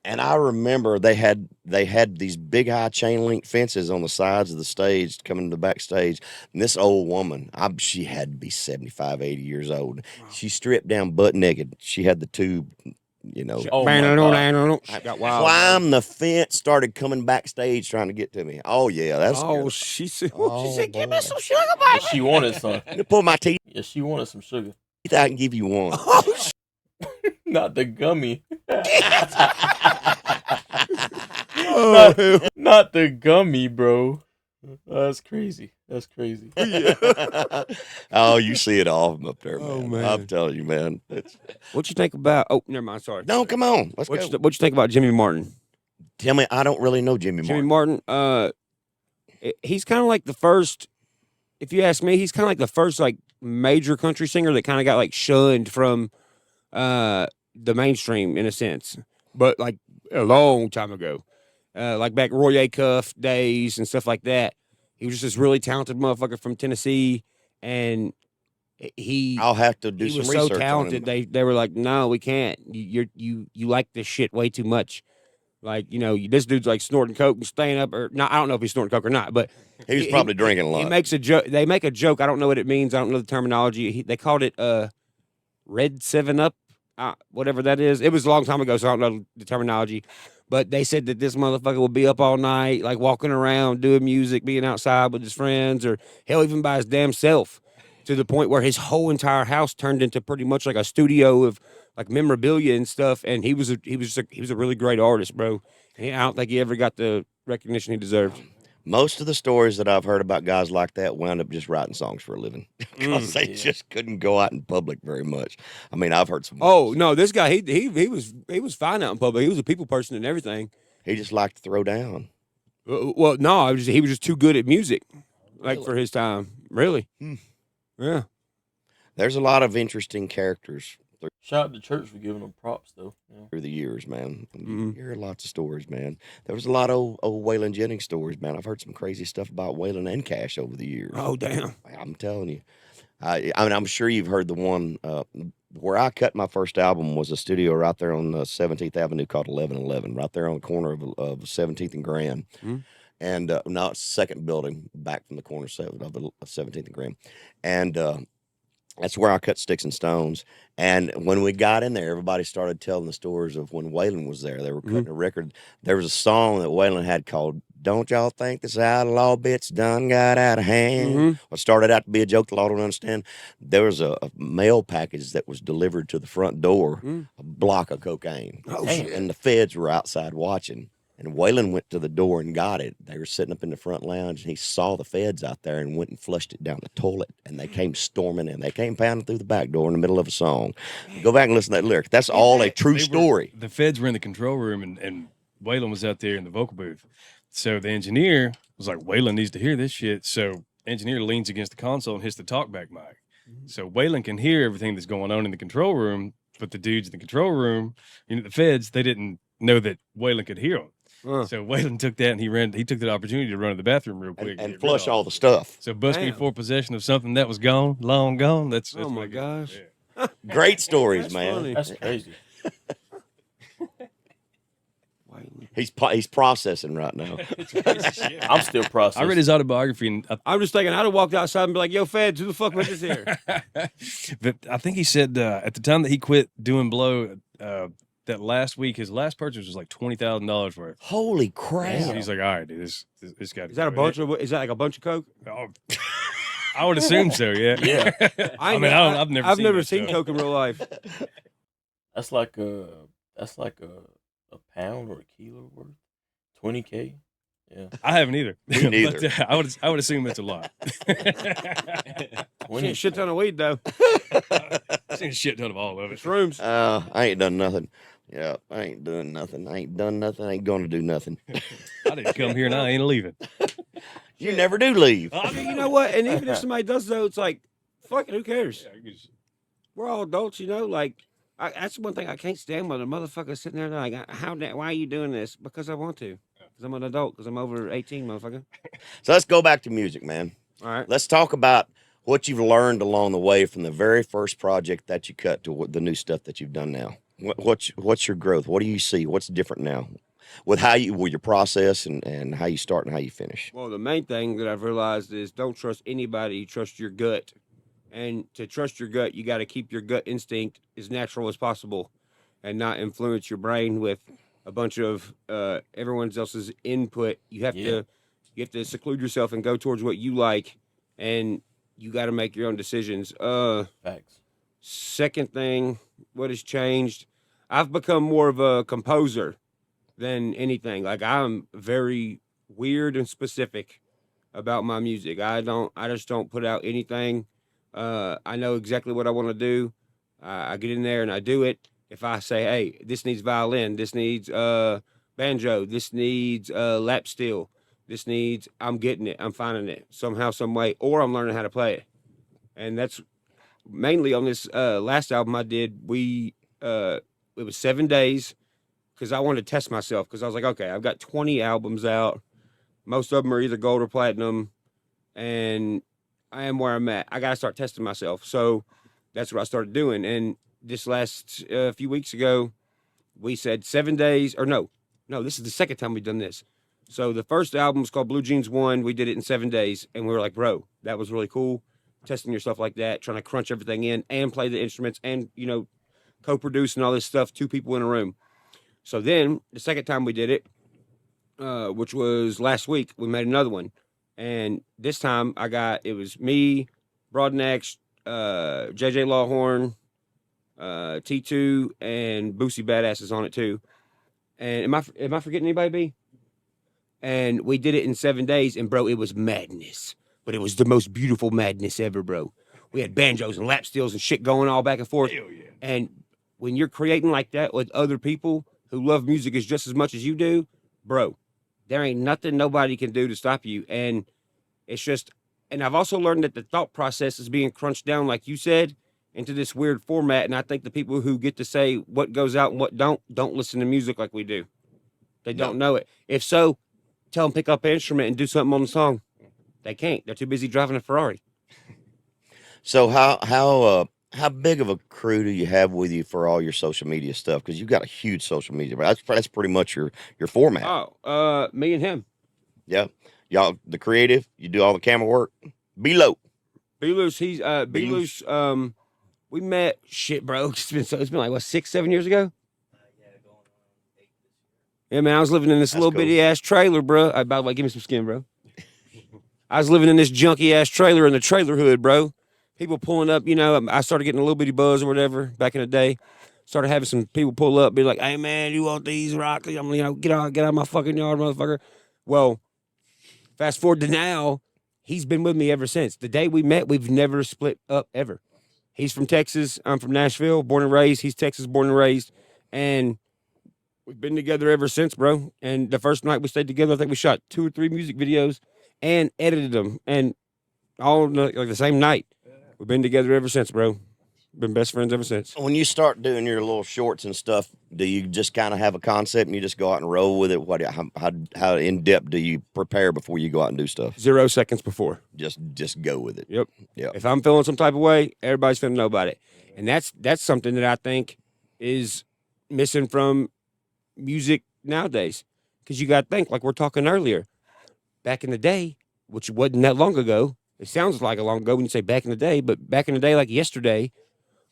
Speaker 3: And I remember they had these big high chain link fences on the sides of the stage coming to the backstage. And this old woman, she had to be 75, 80 years old. Wow. She stripped down butt naked. She had the tube,
Speaker 4: Oh my God.
Speaker 3: Climbed the fence, started coming backstage trying to get to me. Oh yeah, that's good.
Speaker 1: She said,
Speaker 3: "Give me some sugar,
Speaker 4: Yeah,
Speaker 3: baby."
Speaker 4: she wanted some.
Speaker 3: Pull my teeth.
Speaker 4: Yeah, she wanted some sugar.
Speaker 3: I can give you one.
Speaker 4: Not the gummy.
Speaker 1: Oh,
Speaker 4: not the gummy, bro. That's crazy. That's crazy.
Speaker 3: Oh, you see it all up there, man.
Speaker 1: Oh, man.
Speaker 3: I'm telling you, man.
Speaker 1: What you think about? Oh, never mind. Sorry.
Speaker 3: No, come on. Let's go.
Speaker 1: What you think about Jimmy Martin?
Speaker 3: Tell me, I don't really know Jimmy Martin.
Speaker 1: He's kind of like the first. If you ask me, he's kind of like the first like major country singer that kind of got like shunned from the mainstream in a sense, but like a long time ago, like back Roy Acuff days and stuff like that. He was just this really talented motherfucker from Tennessee, and
Speaker 3: I'll have to do
Speaker 1: he
Speaker 3: some
Speaker 1: was
Speaker 3: research
Speaker 1: so talented.
Speaker 3: on him.
Speaker 1: They were like, "No, we can't. You like this shit way too much." Like, this dude's like snorting coke and staying up, or not. I don't know if he's snorting coke or not, but
Speaker 3: He was probably drinking a lot.
Speaker 1: He makes a joke. They make a joke. I don't know what it means. I don't know the terminology. They called it Red 7-Up, whatever that is. It was a long time ago, so I don't know the terminology. But they said that this motherfucker will be up all night, like walking around, doing music, being outside with his friends, or hell, even by his damn self, to the point where his whole entire house turned into pretty much like a studio of like memorabilia and stuff. And he was a really great artist, bro. And I don't think he ever got the recognition he deserved.
Speaker 3: Most of the stories that I've heard about guys like that wound up just writing songs for a living because they just couldn't go out in public very much. I mean, I've heard some.
Speaker 1: Oh no, this guy he was fine out in public. He was a people person and everything.
Speaker 3: He just liked to throw down.
Speaker 1: Well, no, he was just too good at music, like
Speaker 3: Really?
Speaker 1: for his time. Really?
Speaker 3: Hmm.
Speaker 1: Yeah.
Speaker 3: There's a lot of interesting characters
Speaker 4: Shout out to church for giving them props, though. Yeah.
Speaker 3: through the years, man.
Speaker 1: Mhm.
Speaker 3: You hear lots of stories, man. There was a lot of old Waylon Jennings stories, man. I've heard some crazy stuff about Waylon and Cash over the years.
Speaker 1: Oh, damn.
Speaker 3: I'm telling you. I mean, I'm sure you've heard the one where I cut my first album was a studio right there on 17th Avenue called 1111, right there on the corner of 17th and Grand.
Speaker 1: Mhm.
Speaker 3: And no, it's the second building back from the corner of 17th and Grand. And that's where I cut Sticks and Stones. And when we got in there, everybody started telling the stories of when Waylon was there. They were cutting a record. There was a song that Waylon had called "Don't Y'all Think This Outlaw Bit's Done Got Out of Hand." What started out to be a joke the law don't understand. There was a mail package that was delivered to the front door, a block of cocaine.
Speaker 1: Oh, shit.
Speaker 3: And the feds were outside watching. And Waylon went to the door and got it. They were sitting up in the front lounge, and he saw the feds out there and went and flushed it down the toilet. And they came storming in. They came pounding through the back door in the middle of a song. Go back and listen to that lyric. That's all a true story.
Speaker 5: The feds were in the control room, and Waylon was out there in the vocal booth. So the engineer was like, Waylon needs to hear this shit. So engineer leans against the console and hits the talkback mic. So Waylon can hear everything that's going on in the control room, but the dudes in the control room, the feds, they didn't know that Waylon could hear them. So Waylon took that and he took the opportunity to run to the bathroom real quick
Speaker 3: And flush all the stuff.
Speaker 5: So bust me for possession of something that was gone, long gone. That's
Speaker 1: Oh, my
Speaker 5: what-
Speaker 1: gosh.
Speaker 5: yeah.
Speaker 3: Great stories,
Speaker 1: That's
Speaker 3: man.
Speaker 1: funny.
Speaker 4: That's crazy.
Speaker 3: He's processing right now.
Speaker 4: I'm still processing.
Speaker 5: I read his autobiography, and
Speaker 1: I'm just thinking, I'd have walked outside and be like, yo, feds, who the fuck was this here?
Speaker 5: but I think he said at the time that he quit doing blow, that last week his last purchase was like $20,000 worth.
Speaker 3: Holy crap.
Speaker 5: So he's like, all right, dude, this got.
Speaker 1: Is that like a bunch of coke?
Speaker 5: Oh, I would assume so. Yeah.
Speaker 4: Yeah.
Speaker 5: I mean, I've never seen that, so.
Speaker 1: coke in real life.
Speaker 4: That's like a pound or a kilo worth. 20K. Yeah.
Speaker 5: I haven't either.
Speaker 3: Me neither.
Speaker 5: But, I would assume it's a lot.
Speaker 1: Seen a shit ton of weed, though.
Speaker 5: I've seen a shit ton of all of it.
Speaker 1: Shrooms.
Speaker 3: I ain't done nothing. Yeah, I ain't doing nothing. I ain't done nothing. I ain't going to do nothing.
Speaker 5: I didn't come here and I ain't leaving.
Speaker 3: You never do leave.
Speaker 1: I mean, you know what? And even if somebody does, though, it's like, fuck it, who cares? We're all adults, Like, that's one thing I can't stand when a motherfucker sitting there like, why are you doing this? Because I want to. Because I'm an adult. Because I'm over 18, motherfucker.
Speaker 3: So let's go back to music, man.
Speaker 1: All right.
Speaker 3: Let's talk about what you've learned along the way from the very first project that you cut to the new stuff that you've done now. What's your growth? What do you see? What's different now with your process and how you start and how you finish?
Speaker 1: Well, the main thing that I've realized is don't trust anybody. Trust your gut. And to trust your gut, you got to keep your gut instinct as natural as possible and not influence your brain with a bunch of everyone else's input. You have to seclude yourself and go towards what you like, and you got to make your own decisions.
Speaker 4: Facts.
Speaker 1: Second thing, what has changed? I've become more of a composer than anything. Like, I'm very weird and specific about my music. I just don't put out anything. I know exactly what I want to do. I get in there and I do it. If I say, hey, this needs violin, this needs banjo, this needs lap steel, I'm getting it, I'm finding it somehow, some way, or I'm learning how to play it. And that's mainly on this last album I did. It was 7 days because I wanted to test myself because I was like, okay, I've got 20 albums out. Most of them are either gold or platinum, and I am where I'm at. I got to start testing myself. So that's what I started doing. And this last few weeks ago, we said 7 days, or no, this is the second time we've done this. So the first album was called Blue Jeans 1. We did it in 7 days, and we were like, bro, that was really cool. Testing yourself like that, trying to crunch everything in and play the instruments and, co-produce and all this stuff, 2 people in a room. So then the second time we did it, which was last week, we made another one. And this time it was me, Broadneck, JJ Lawhorn, T2, and Boosie Badass is on it too. And am I forgetting anybody, B? And we did it in 7 days, and bro, it was madness. But it was the most beautiful madness ever, bro. We had banjos and lap steels and shit going all back and forth.
Speaker 5: Hell yeah.
Speaker 1: And when you're creating like that with other people who love music as just as much as you do, bro, there ain't nothing nobody can do to stop you. And it's just, and I've also learned that the thought process is being crunched down, like you said, into this weird format. And I think the people who get to say what goes out and what don't listen to music like we do. They don't know it. If so, tell them pick up an instrument and do something on the song. They can't. They're too busy driving a Ferrari.
Speaker 3: So how big of a crew do you have with you for all your social media stuff? Because you've got a huge social media. That's pretty much your format.
Speaker 1: Oh, me and him.
Speaker 3: Yeah, y'all the creative. You do all the camera work. Below.
Speaker 1: B Loose, he's B Loose. We met shit, bro. It's been like what 6-7 years ago. Yeah, man, I was living in this little
Speaker 3: cool.
Speaker 1: bitty ass trailer, bro. By the way, give me some skin, bro. I was living in this junky ass trailer in the trailer hood, bro. People pulling up, I started getting a little bitty buzz or whatever back in the day. Started having some people pull up, be like, "Hey, man, you want these rocks? I'm, get out of my fucking yard, motherfucker." Well, fast forward to now, he's been with me ever since. The day we met, we've never split up ever. He's from Texas. I'm from Nashville, born and raised. He's Texas, born and raised. And we've been together ever since, bro. And the first night we stayed together, I think we shot 2 or 3 music videos and edited them. And all like the same night. We've been together ever since, bro. Been best friends ever since.
Speaker 3: When you start doing your little shorts and stuff, do you just kind of have a concept and you just go out and roll with it? How in depth do you prepare before you go out and do stuff?
Speaker 1: 0 seconds before.
Speaker 3: Just go with it.
Speaker 1: Yep.
Speaker 3: Yep.
Speaker 1: If I'm feeling some type of way, everybody's finna know about it. And that's something that I think is missing from music nowadays. Because you got to think, like we're talking earlier, back in the day, which wasn't that long ago. It sounds like a long ago when you say back in the day, but back in the day, like yesterday,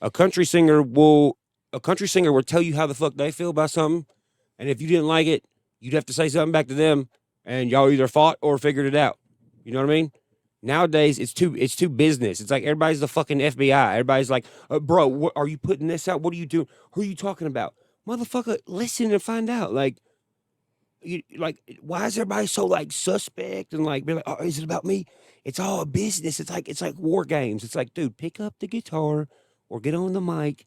Speaker 1: a country singer will tell you how the fuck they feel about something, and if you didn't like it, you'd have to say something back to them, and y'all either fought or figured it out. You know what I mean? Nowadays, it's too business. It's like everybody's the fucking FBI. Everybody's like, bro, what, are you putting this out? What are you doing? Who are you talking about? Motherfucker, listen and find out. Like, why is everybody so like suspect and like be like, oh, is it about me? It's all a business. It's like war games. It's like, dude, pick up the guitar or get on the mic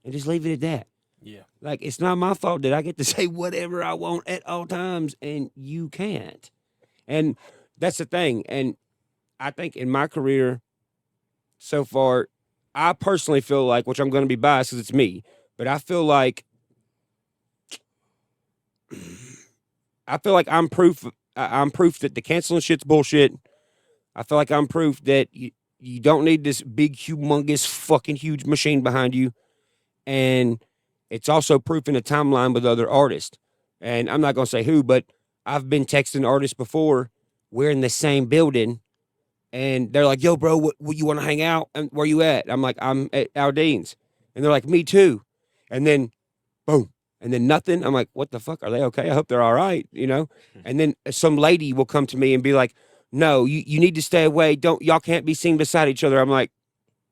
Speaker 1: and just leave it at that.
Speaker 4: Yeah.
Speaker 1: Like, it's not my fault that I get to say whatever I want at all times and you can't. And that's the thing. And I think in my career so far, I personally feel like, which I'm going to be biased because it's me, but I feel like I'm proof. I'm proof that the canceling shit's bullshit. I feel like I'm proof that you don't need this big, humongous, fucking huge machine behind you. And it's also proof in a timeline with other artists. And I'm not going to say who, but I've been texting artists before. We're in the same building. And they're like, yo, bro, what you want to hang out? And where you at? I'm like, I'm at Aldean's. And they're like, me too. And then, boom. And then nothing. I'm like, what the fuck? Are they okay? I hope they're all right, And then some lady will come to me and be like, no, you need to stay away. Y'all can't be seen beside each other. I'm like,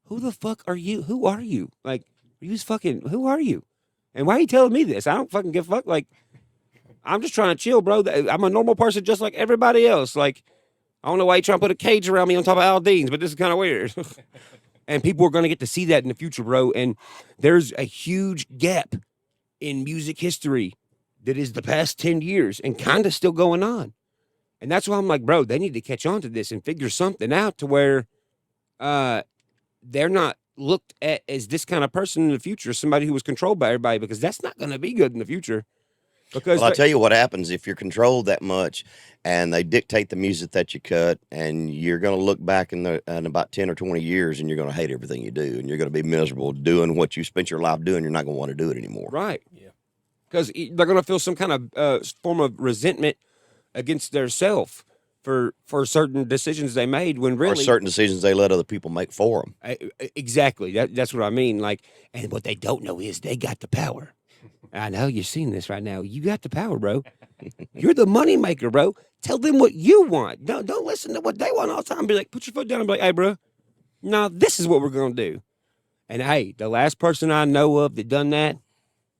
Speaker 1: who the fuck are you? Who are you? Like, who are you? And why are you telling me this? I don't fucking give a fuck. Like, I'm just trying to chill, bro. I'm a normal person just like everybody else. Like, I don't know why you trying to put a cage around me on top of Aldean's, but this is kind of weird. And people are going to get to see that in the future, bro. And there's a huge gap in music history that is the past 10 years and kind of still going on. And that's why I'm like, bro, they need to catch on to this and figure something out to where they're not looked at as this kind of person in the future, somebody who was controlled by everybody, because that's not going to be good in the future. Because
Speaker 3: Well, I'll tell you what happens if you're controlled that much and they dictate the music that you cut, and you're going to look back in about 10 or 20 years and you're going to hate everything you do, and you're going to be miserable doing what you spent your life doing. You're not going to want to do it anymore.
Speaker 1: Right.
Speaker 4: Yeah.
Speaker 1: Because they're going to feel some kind of form of resentment against their self for certain decisions they made when really...
Speaker 3: Or certain decisions they let other people make for them.
Speaker 1: Exactly. That's what I mean. Like, and what they don't know is they got the power. I know you're seeing this right now. You got the power, bro. You're the money maker, bro. Tell them what you want. Don't listen to what they want all the time. Be like, put your foot down and be like, hey, bro, no, this is what we're going to do. And hey, the last person I know of that done that,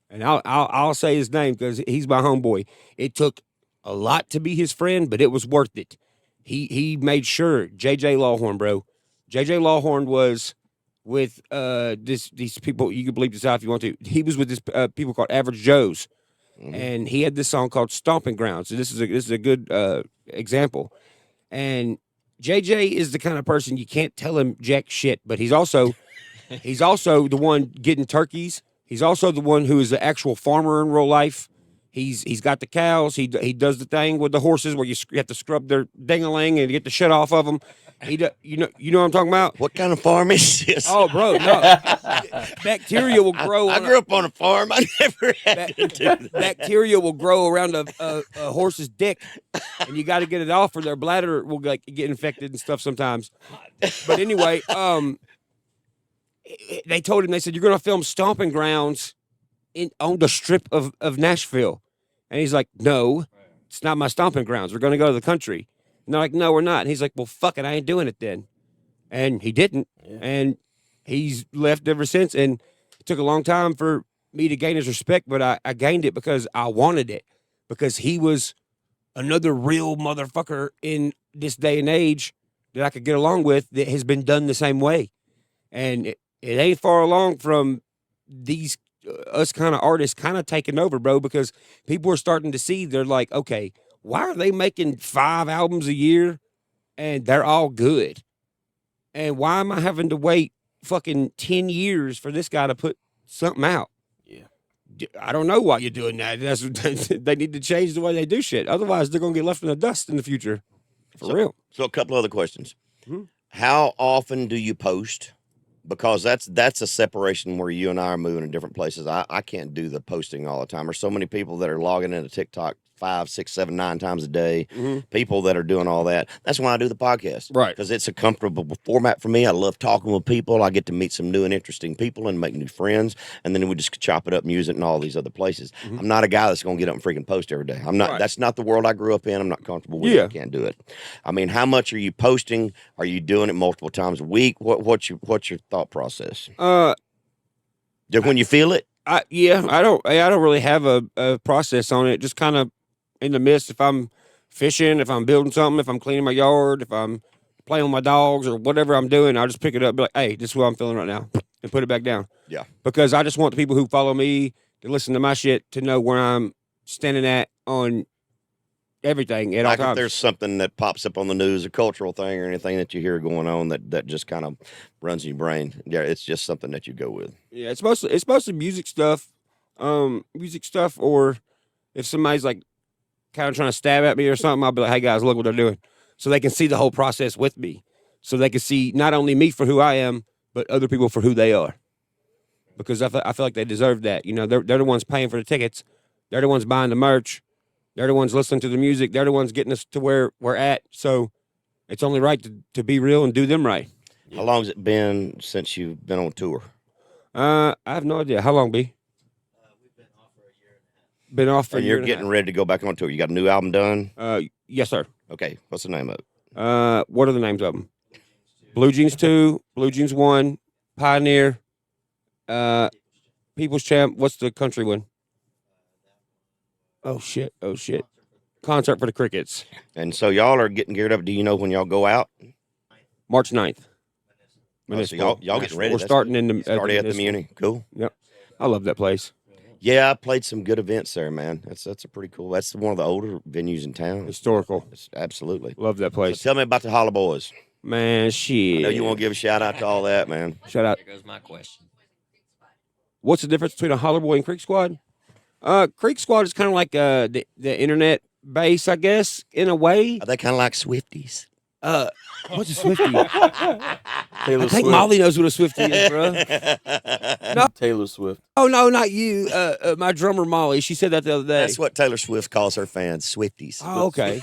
Speaker 1: and I'll say his name because he's my homeboy. It took a lot to be his friend, but it was worth it. He made sure, JJ Lawhorn, bro. JJ Lawhorn was with these people. You can believe this out if you want to. He was with this people called Average Joes, and he had this song called "Stomping Grounds." So this is a good example. And JJ is the kind of person you can't tell him jack shit, but he's also the one getting turkeys. He's also the one who is the actual farmer in real life. He's got the cows. He does the thing with the horses where you have to scrub their ding-a-ling and get the shit off of them. You know what I'm talking about?
Speaker 3: What kind of farm is this?
Speaker 1: Oh, bro, no. Bacteria will grow.
Speaker 3: I grew up on a farm. I never had to do that.
Speaker 1: Bacteria will grow around a horse's dick, and you got to get it off, or their bladder will like get infected and stuff sometimes. But anyway, they told him, they said, you're going to film Stomping Grounds on the strip of Nashville. And he's like, no, it's not my stomping grounds. We're going to go to the country. And they're like, no, we're not. And he's like, well, fuck it, I ain't doing it then. And he didn't. Yeah. And he's left ever since. And it took a long time for me to gain his respect, but I gained it because I wanted it. Because he was another real motherfucker in this day and age that I could get along with that has been done the same way. And it ain't far along from these us kind of artists kind of taking over, bro, because people are starting to see, they're like, okay, why are they making 5 albums a year and they're all good? And why am I having to wait fucking 10 years for this guy to put something out?
Speaker 4: Yeah.
Speaker 1: I don't know why you're doing that. They need to change the way they do shit. Otherwise, they're going to get left in the dust in the future. For real.
Speaker 3: So a couple other questions.
Speaker 1: Mm-hmm.
Speaker 3: How often do you post? Because that's a separation where you and I are moving in different places. I can't do the posting all the time. There's so many people that are logging into TikTok 5, 6, 7, 9 times a day.
Speaker 1: Mm-hmm.
Speaker 3: People that are doing all that. That's why I do the podcast.
Speaker 1: Right.
Speaker 3: Because it's a comfortable format for me. I love talking with people. I get to meet some new and interesting people and make new friends. And then we just chop it up and use it in all these other places. Mm-hmm. I'm not a guy that's going to get up and freaking post every day. I'm not. Right. That's not the world I grew up in. I'm not comfortable with it. I can't do it. I mean, how much are you posting? Are you doing it multiple times a week? What's your thought process? When you feel it?
Speaker 1: I don't really have a process on it. Just kind of in the midst, if I'm fishing, if I'm building something, if I'm cleaning my yard, if I'm playing with my dogs or whatever I'm doing, I'll just pick it up and be like, hey, this is what I'm feeling right now, and put it back down.
Speaker 3: Yeah.
Speaker 1: Because I just want the people who follow me to listen to my shit to know where I'm standing at on everything at all times.
Speaker 3: If there's something that pops up on the news, a cultural thing or anything that you hear going on that just kind of runs in your brain, yeah, it's just something that you go with.
Speaker 1: Yeah, it's mostly music stuff, or if somebody's like kind of trying to stab at me or something, I'll be like, hey guys, look what they're doing. So they can see the whole process with me. So they can see not only me for who I am, but other people for who they are. Because I feel like they deserve that. You know, they're the ones paying for the tickets. They're the ones buying the merch. They're the ones listening to the music. They're the ones getting us to where we're at. So it's only right to be real and do them right.
Speaker 3: How long has it been since you've been on tour?
Speaker 1: I have no idea. How long, B? Been off for a year.
Speaker 3: And you're getting ready to go back on tour. You got a new album done?
Speaker 1: Yes, sir.
Speaker 3: Okay. What's the name of it?
Speaker 1: What are the names of them? Blue Jeans 2, Blue Jeans 1, Pioneer, People's Champ. What's the country one? Oh, shit. Concert for the Crickets.
Speaker 3: And so y'all are getting geared up. Do you know when y'all go out?
Speaker 1: March 9th.
Speaker 3: Oh, so y'all getting ready.
Speaker 1: We're starting at
Speaker 3: the Muni. Cool.
Speaker 1: Yep. I love that place.
Speaker 3: Yeah, I played some good events there, man. That's a pretty cool. That's one of the older venues in town.
Speaker 1: Historical.
Speaker 3: Absolutely.
Speaker 1: Love that place.
Speaker 3: So tell me about the Holla Boys.
Speaker 1: Man, shit.
Speaker 3: I know you want to give a shout out to all that, man.
Speaker 1: Shout out.
Speaker 6: There goes my question.
Speaker 1: What's the difference between a Holler Boy and Creek Squad? Creek Squad is kind of like the internet base, I guess, in a way.
Speaker 3: Are they kind of like Swifties?
Speaker 1: What's a Swiftie?
Speaker 4: Taylor
Speaker 1: I think
Speaker 4: Swift.
Speaker 1: Molly knows what a Swiftie is, bro. No.
Speaker 4: Taylor Swift.
Speaker 1: Oh, no, not you. My drummer, Molly. She said that the other day.
Speaker 3: That's what Taylor Swift calls her fans, Swifties.
Speaker 1: Oh, okay.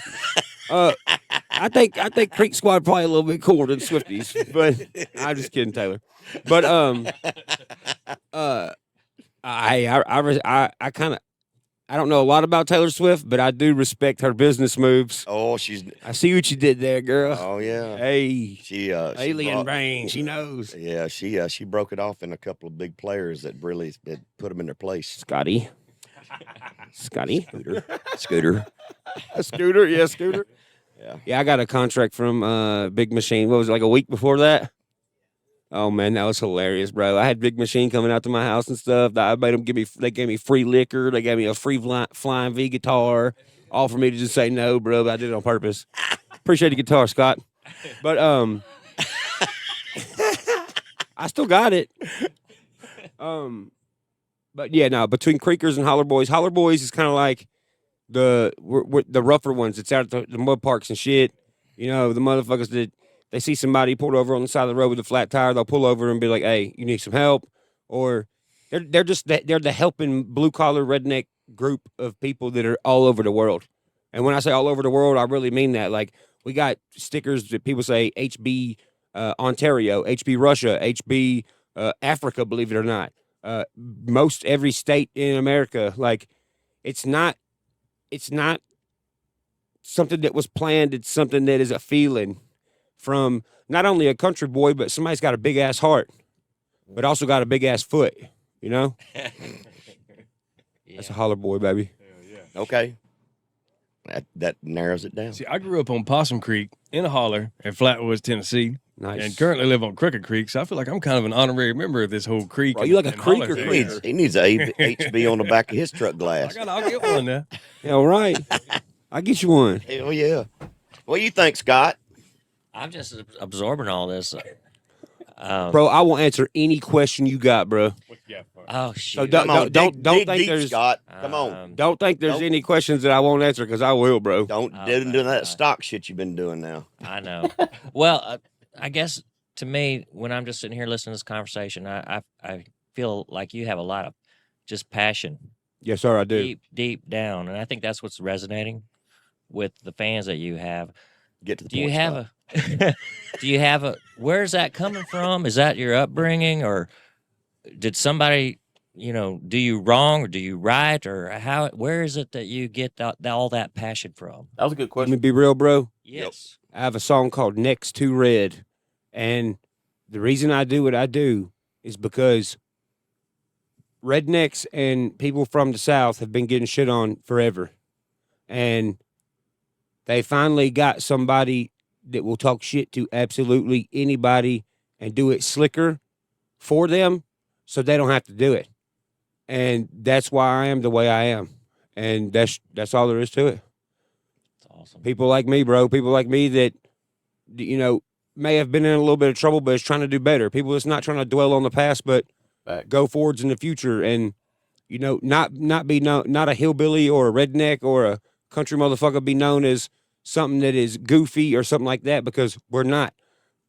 Speaker 1: I think Creek Squad probably a little bit cooler than Swifties, but I'm just kidding, Taylor. But I kind of, I don't know a lot about Taylor Swift, but I do respect her business moves.
Speaker 3: Oh,
Speaker 1: I see what you did there, girl.
Speaker 3: Oh yeah.
Speaker 1: Hey,
Speaker 3: she
Speaker 1: alien brain. She knows.
Speaker 3: Yeah, she broke it off in a couple of big players that really put them in their place.
Speaker 1: Scotty.
Speaker 3: Scooter.
Speaker 1: Scooter. Yeah, Scooter.
Speaker 3: Yeah.
Speaker 1: Yeah, I got a contract from Big Machine. What was it, like a week before that? Oh man, that was hilarious, bro. I had Big Machine coming out to my house and stuff. I made them they gave me free liquor. They gave me a free flying V guitar. All for me to just say no, bro. But I did it on purpose. Appreciate the guitar, Scott. But I still got it. But yeah, no. Between Creekers and Holler Boys is kind of like the rougher ones. It's out at the mud parks and shit. You know, the motherfuckers that they see somebody pulled over on the side of the road with a flat tire, they'll pull over and be like, "Hey, you need some help," or they're the helping blue collar redneck group of people that are all over the world. And when I say all over the world, I really mean that. Like we got stickers that people say HB Ontario, HB Russia, HB Africa. Believe it or not, most every state in America. Like it's not something that was planned. It's something that is a feeling from not only a country boy, but somebody's got a big ass heart, but also got a big ass foot. You know, that's a holler boy, baby.
Speaker 3: Okay. That narrows it down.
Speaker 5: See, I grew up on Possum Creek in a holler in Flatwoods, Tennessee,
Speaker 1: Nice.
Speaker 5: and currently live on Crooked Creek. So I feel like I'm kind of an honorary member of this whole creek.
Speaker 1: Bro, you like a
Speaker 5: and
Speaker 1: creek
Speaker 5: holler
Speaker 1: or
Speaker 5: thing.
Speaker 1: creek?
Speaker 3: He needs a HB on the back of his truck glass.
Speaker 5: I'll get one now.
Speaker 1: Yeah, all right. I'll get you one.
Speaker 3: Hell yeah. What do you think, Scott?
Speaker 6: I'm just absorbing all this.
Speaker 1: Bro, I will answer any question you got, bro.
Speaker 6: Oh
Speaker 1: So
Speaker 6: shoot!
Speaker 1: don't
Speaker 3: Come on,
Speaker 1: don't
Speaker 3: dig
Speaker 1: think
Speaker 3: deep,
Speaker 1: there's
Speaker 3: Scott. Come on.
Speaker 1: don't think there's
Speaker 3: Don't-
Speaker 1: any questions that I won't answer because I will, bro.
Speaker 3: Don't
Speaker 6: Oh,
Speaker 3: do
Speaker 6: my
Speaker 3: that
Speaker 6: God.
Speaker 3: stock shit you've been doing now.
Speaker 6: I know. Well, I guess to me, when I'm just sitting here listening to this conversation, I feel like you have a lot of just passion
Speaker 1: Yes, sir, I do.
Speaker 6: deep down, and I think that's what's resonating with the fans that you have.
Speaker 3: Get to the
Speaker 6: Do
Speaker 3: point.
Speaker 6: you have a? Do you have a? Where's that coming from? Is that your upbringing, or did somebody, do you wrong or do you right, or how? Where is it that you get all that passion from?
Speaker 4: That was a good
Speaker 1: Let
Speaker 4: question.
Speaker 1: me be real, bro.
Speaker 6: Yes.
Speaker 1: I have a song called Next to Red. And the reason I do what I do is because rednecks and people from the South have been getting shit on forever. And they finally got somebody that will talk shit to absolutely anybody and do it slicker for them so they don't have to do it. And that's why I am the way I am. And that's all there is to it.
Speaker 6: That's awesome.
Speaker 1: People like me, bro. People like me that, may have been in a little bit of trouble, but is trying to do better. People that's not trying to dwell on the past, but
Speaker 4: Facts.
Speaker 1: go forwards in the future. And, not be not a hillbilly or a redneck or a country motherfucker be known as something that is goofy or something like that, because we're not.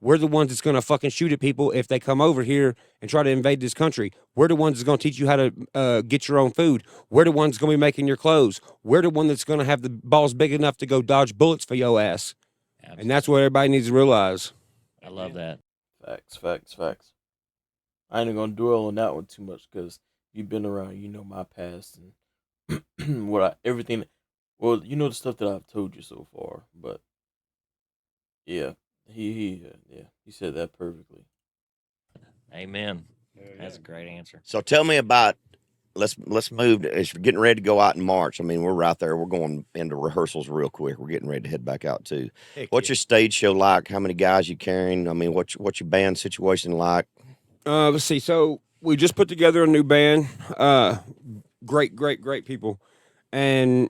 Speaker 1: We're the ones that's going to fucking shoot at people if they come over here and try to invade this country. We're the ones that's going to teach you how to get your own food. We're the ones going to be making your clothes. We're the one that's going to have the balls big enough to go dodge bullets for your ass.
Speaker 6: Absolutely.
Speaker 1: And that's what everybody needs to realize.
Speaker 6: I love that.
Speaker 4: Facts. I ain't gonna dwell on that one too much because you've been around, you know my past and everything. Well, you know the stuff that I've told you so far, but yeah, he said that perfectly.
Speaker 6: Amen. That's a great answer.
Speaker 3: So tell me about. Let's move. It's getting ready to go out in March. I mean, we're right there. We're going into rehearsals real quick. We're getting ready to head back out too. What's your stage show like? How many guys you carrying? I mean, what's your band situation like?
Speaker 1: Let's see. So we just put together a new band. Great people, and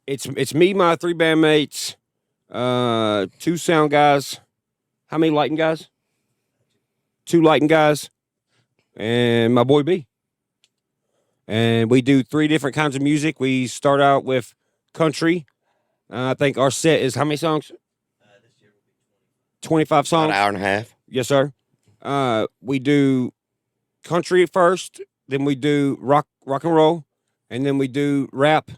Speaker 1: it's me, my 3 bandmates, 2 sound guys. How many lighting guys? 2 lighting guys, and my boy B. And we do 3 different kinds of music. We start out with country. I think our set is how many songs? 25
Speaker 3: About
Speaker 1: songs.
Speaker 3: an hour and a half.
Speaker 1: Yes, sir. We do country first, then we do rock and roll, and then we do rap,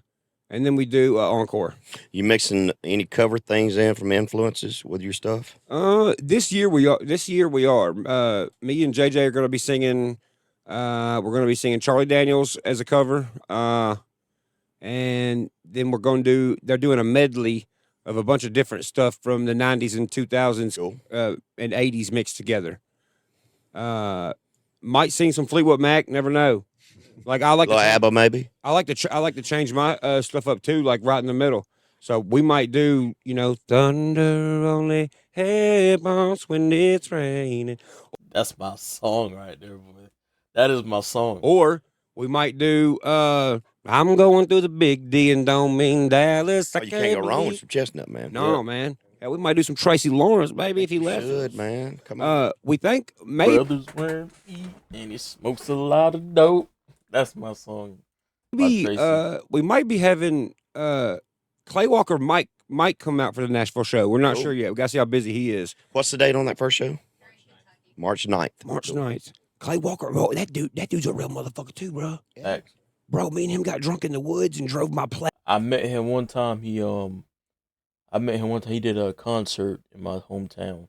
Speaker 1: and then we do encore.
Speaker 3: You mixing any cover things in from influences with your stuff?
Speaker 1: This year we are. Me and JJ are going to be singing. We're going to be singing Charlie Daniels as a cover, and then we're going to do. They're doing a medley of a bunch of different stuff from the 90s and 2000s
Speaker 3: Cool.
Speaker 1: and 80s mixed together. Might sing some Fleetwood Mac. Never know. Like I like
Speaker 3: Little
Speaker 1: to,
Speaker 3: ABBA, maybe.
Speaker 1: I like to change my stuff up too, like right in the middle. So we might do, thunder only happens when it's raining.
Speaker 4: That's my song right there, boy. That is my song.
Speaker 1: Or we might do I'm going through the big D and don't mean Dallas.
Speaker 3: Oh, you can't go wrong with some Chestnut, man.
Speaker 1: No, man. Yeah, we might do some Tracy Lawrence, baby, if he left.
Speaker 3: Should, man. Come on.
Speaker 1: We think maybe
Speaker 4: Brothers wearing feet and he smokes a lot of dope. That's my song. Tracy.
Speaker 1: we might be having Clay Walker might come out for the Nashville show. We're not
Speaker 3: Cool.
Speaker 1: sure yet. We got to see how busy he is.
Speaker 3: What's the date on that first show? March 9th.
Speaker 1: March 9th. Clay Walker, bro, that dude's a real motherfucker too, bro.
Speaker 4: Facts.
Speaker 1: Bro, me and him got drunk in the woods and drove my
Speaker 4: I met him one time. He did a concert in my hometown.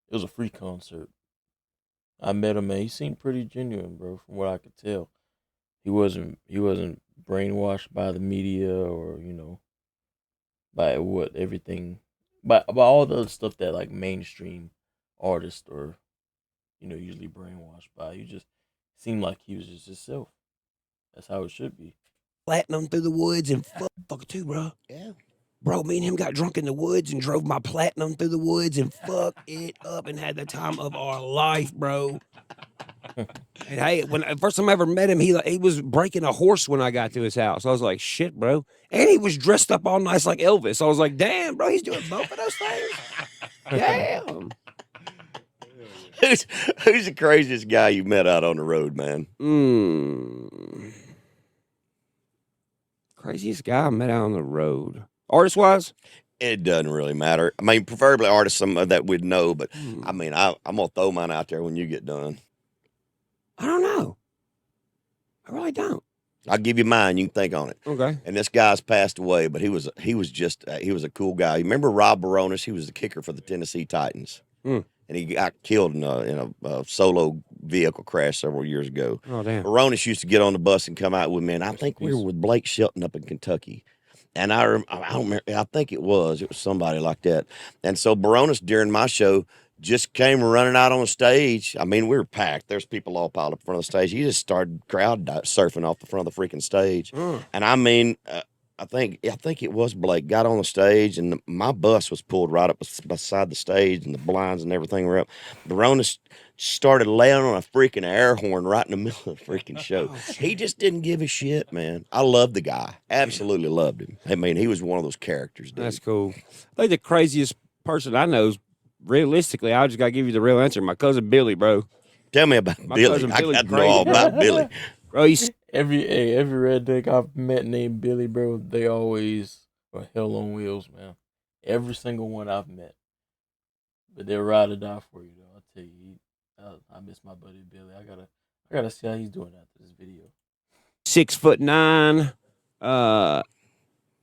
Speaker 4: It was a free concert. I met him, man. He seemed pretty genuine, bro, from what I could tell. He wasn't brainwashed by the media or, by what everything by all the other stuff that like mainstream artists or usually brainwashed by. He just seemed like he was just himself. That's how it should be.
Speaker 1: Platinum through the woods and fuck too, bro.
Speaker 3: Yeah.
Speaker 1: Bro, me and him got drunk in the woods and drove my Platinum through the woods and fucked it up and had the time of our life, bro. And hey, when first time I ever met him, he was breaking a horse when I got to his house. I was like, shit, bro. And he was dressed up all nice like Elvis. I was like, damn, bro, he's doing both of those things. Damn.
Speaker 3: Who's the craziest guy you met out on the road, man?
Speaker 1: Craziest guy I met out on the road. Artist wise?
Speaker 3: It doesn't really matter. I mean, preferably artists that we'd know, but I mean, I'm gonna throw mine out there when you get done.
Speaker 1: I don't know. I really don't.
Speaker 3: I'll give you mine. You can think on it.
Speaker 1: Okay.
Speaker 3: And this guy's passed away, but he was a cool guy. You remember Rob Baronis? He was the kicker for the Tennessee Titans, and he got killed in a solo vehicle crash several years ago.
Speaker 1: Oh damn.
Speaker 3: Baronis used to get on the bus and come out with me, and I think we were with Blake Shelton up in Kentucky. And I don't remember, I think it was somebody like that. And so Baronis during my show just came running out on the stage. I mean, we were packed. There's people all piled up in front of the stage. He just started crowd surfing off the front of the freaking stage. And I mean, I think it was Blake got on the stage, and my bus was pulled right up beside the stage, and the blinds and everything were up. Baronis started laying on a freaking air horn right in the middle of the freaking show. He just didn't give a shit, man. I loved the guy. Absolutely loved him. I mean, he was one of those characters, dude.
Speaker 1: That's cool. I think the craziest person I know is, realistically, I just got to give you the real answer. My cousin Billy, bro.
Speaker 3: Tell me about Billy.
Speaker 1: cousin
Speaker 3: I
Speaker 1: Billy's
Speaker 3: got to know all
Speaker 1: crazy.
Speaker 3: about Billy.
Speaker 1: Bro, he's
Speaker 4: Every redneck I've met named Billy, bro, they always are hell on wheels, man. Every single one I've met. But they'll ride or die for you, though. I'll tell you, I miss my buddy Billy. I gotta see how he's doing after this video.
Speaker 1: 6'9",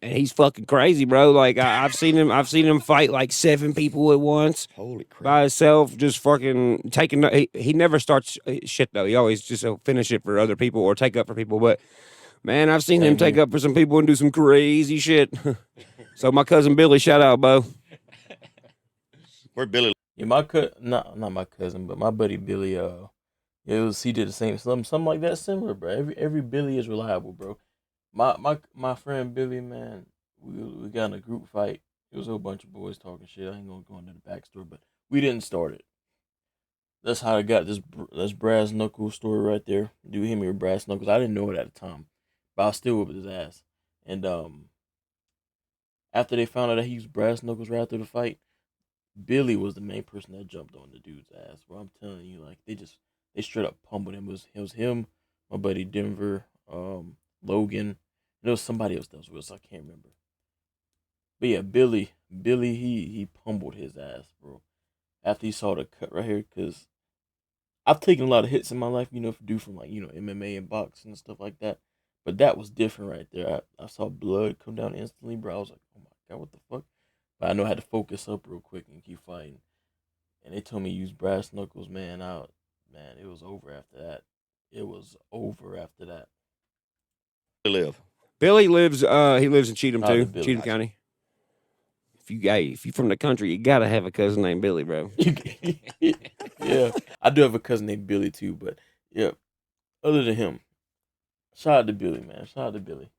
Speaker 1: and he's fucking crazy, bro. Like I've seen him fight like 7 people at once.
Speaker 3: Holy crap.
Speaker 1: By himself, just fucking taking. He never starts shit though. He always just finish it for other people or take up for people. But man, I've seen him take up for some people and do some crazy shit. So my cousin Billy, shout out, Bo.
Speaker 3: Where Billy?
Speaker 4: Yeah, not my cousin, but my buddy Billy. He did the same something like that similar, bro. Every Billy is reliable, bro. My friend Billy, man, we got in a group fight. It was a whole bunch of boys talking shit. I ain't gonna go into the backstory, but we didn't start it. That's how I got this brass knuckle story right there. Dude hit me with brass knuckles. I didn't know it at the time, but I still whipped his ass. And after they found out that he used brass knuckles right after the fight, Billy was the main person that jumped on the dude's ass. Bro, I'm telling you, like they straight up pummeled him. It was him, my buddy Denver, Logan, and there was somebody else that was with us. I can't remember. But yeah, Billy, he pummeled his ass, bro. After he saw the cut right here, because I've taken a lot of hits in my life, from like, MMA and boxing and stuff like that. But that was different right there. I saw blood come down instantly, bro. I was like, oh my God, what the fuck? But I know I had to focus up real quick and keep fighting. And they told me to use brass knuckles, man. It was over after that. It was over after that.
Speaker 3: Live.
Speaker 1: Billy lives. He lives in Cheatham too,
Speaker 4: Billy.
Speaker 1: Cheatham County. If you're from the country, you gotta have a cousin named Billy, bro.
Speaker 4: Yeah, I do have a cousin named Billy too, but yeah, other than him, shout out to Billy, man. Shout out to Billy.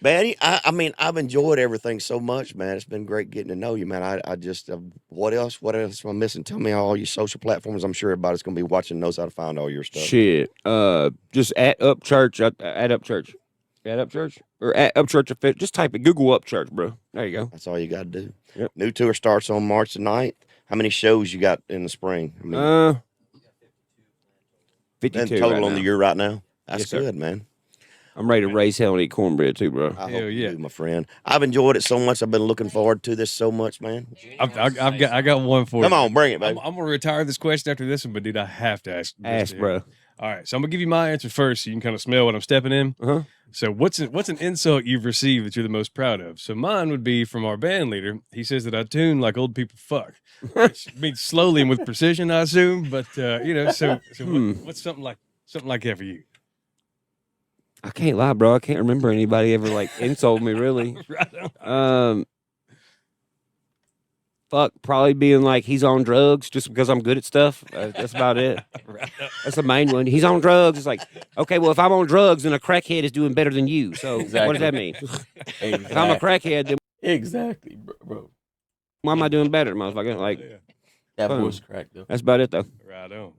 Speaker 3: Man, I mean, I've enjoyed everything so much, man. It's been great getting to know you, man. I just, what else? What else am I missing? Tell me all your social platforms. I'm sure everybody's going to be watching, knows how to find all your stuff.
Speaker 1: Shit. Just at Upchurch, at Upchurch. At Upchurch? Or at Upchurch. Just type it, Google Upchurch, bro. There you go.
Speaker 3: That's all you got to do.
Speaker 1: Yep.
Speaker 3: New tour starts on March the 9th. How many shows you got in the spring? I mean,
Speaker 1: 52
Speaker 3: total
Speaker 1: right
Speaker 3: on
Speaker 1: now.
Speaker 3: the year right now. That's
Speaker 1: Yes, sir.
Speaker 3: good, man.
Speaker 1: I'm ready to raise hell and eat cornbread too, bro.
Speaker 3: I
Speaker 5: Hell
Speaker 3: hope
Speaker 5: yeah.
Speaker 3: you do, my friend. I've enjoyed it so much. I've been looking forward to this so much, man.
Speaker 5: I got one for
Speaker 3: Come
Speaker 5: you.
Speaker 3: on, bring it,
Speaker 5: I'm
Speaker 3: baby.
Speaker 5: gonna retire this question after this one, but dude, I have to ask. this
Speaker 1: Ask,
Speaker 5: to
Speaker 1: bro.
Speaker 5: him. All right, so I'm gonna give you my answer first, so you can kind of smell what I'm stepping in.
Speaker 1: Uh-huh.
Speaker 5: So what's an insult you've received that you're the most proud of? So mine would be from our band leader. He says that I tune like old people fuck, which means slowly and with precision, I assume. But you know, so what's something like that for you?
Speaker 1: I can't lie, bro. I can't remember anybody ever like insulted me really.
Speaker 5: Right on.
Speaker 1: Fuck, probably being like he's on drugs just because I'm good at stuff. That's about it. That's the main one. He's on drugs. It's like, okay, well, if I'm on drugs, then a crackhead is doing better than you. So what does that mean? If I'm a crackhead, then
Speaker 4: Exactly, bro.
Speaker 1: why am I doing better, motherfucker? Like,
Speaker 4: That
Speaker 1: Boom.
Speaker 4: voice crack though.
Speaker 1: that's about it, though.
Speaker 5: Right on.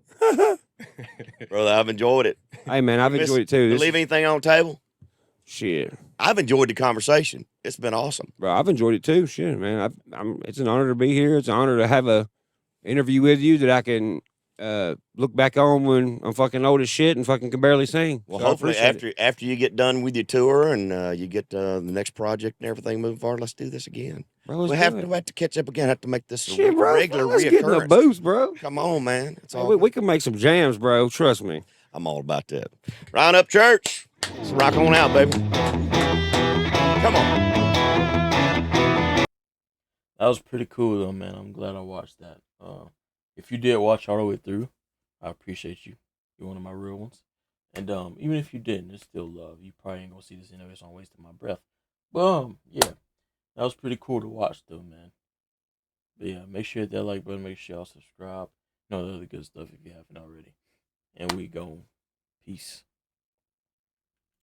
Speaker 3: Brother, I've enjoyed it.
Speaker 1: Hey, man, I've
Speaker 3: Miss-
Speaker 1: enjoyed it too.
Speaker 3: You
Speaker 1: This
Speaker 3: leave
Speaker 1: is-
Speaker 3: anything on the table?
Speaker 1: shit,
Speaker 3: I've enjoyed the conversation. It's been awesome.
Speaker 1: bro. I've enjoyed it too. Shit, man. It's an honor to be here. It's an honor to have a interview with you that I can look back on when I'm fucking old as shit and fucking can barely sing.
Speaker 3: Well,
Speaker 1: So I
Speaker 3: hopefully
Speaker 1: appreciate it.
Speaker 3: after you get done with your tour and you get the next project and everything moving forward, let's do this again.
Speaker 1: Bro, let's
Speaker 3: We
Speaker 1: do
Speaker 3: have
Speaker 1: it.
Speaker 3: to catch up again. Have to make this a
Speaker 1: Shit, bro.
Speaker 3: regular
Speaker 1: Let's get in the
Speaker 3: reoccurrence.
Speaker 1: booth, bro.
Speaker 3: Come on, man. It's all
Speaker 1: We can make some jams, bro. Trust me.
Speaker 3: I'm all about that. Round up church. Let's rock on out, baby. Come on.
Speaker 4: That was pretty cool though, man. I'm glad I watched that. If you did watch all the way through, I appreciate you. You're one of my real ones. And even if you didn't, it's still love. You probably ain't gonna see this interview, so I'm wasting my breath. But yeah, that was pretty cool to watch though, man. But yeah, make sure you hit that like button. Make sure y'all subscribe. You know the other good stuff if you haven't already. And we go. Peace.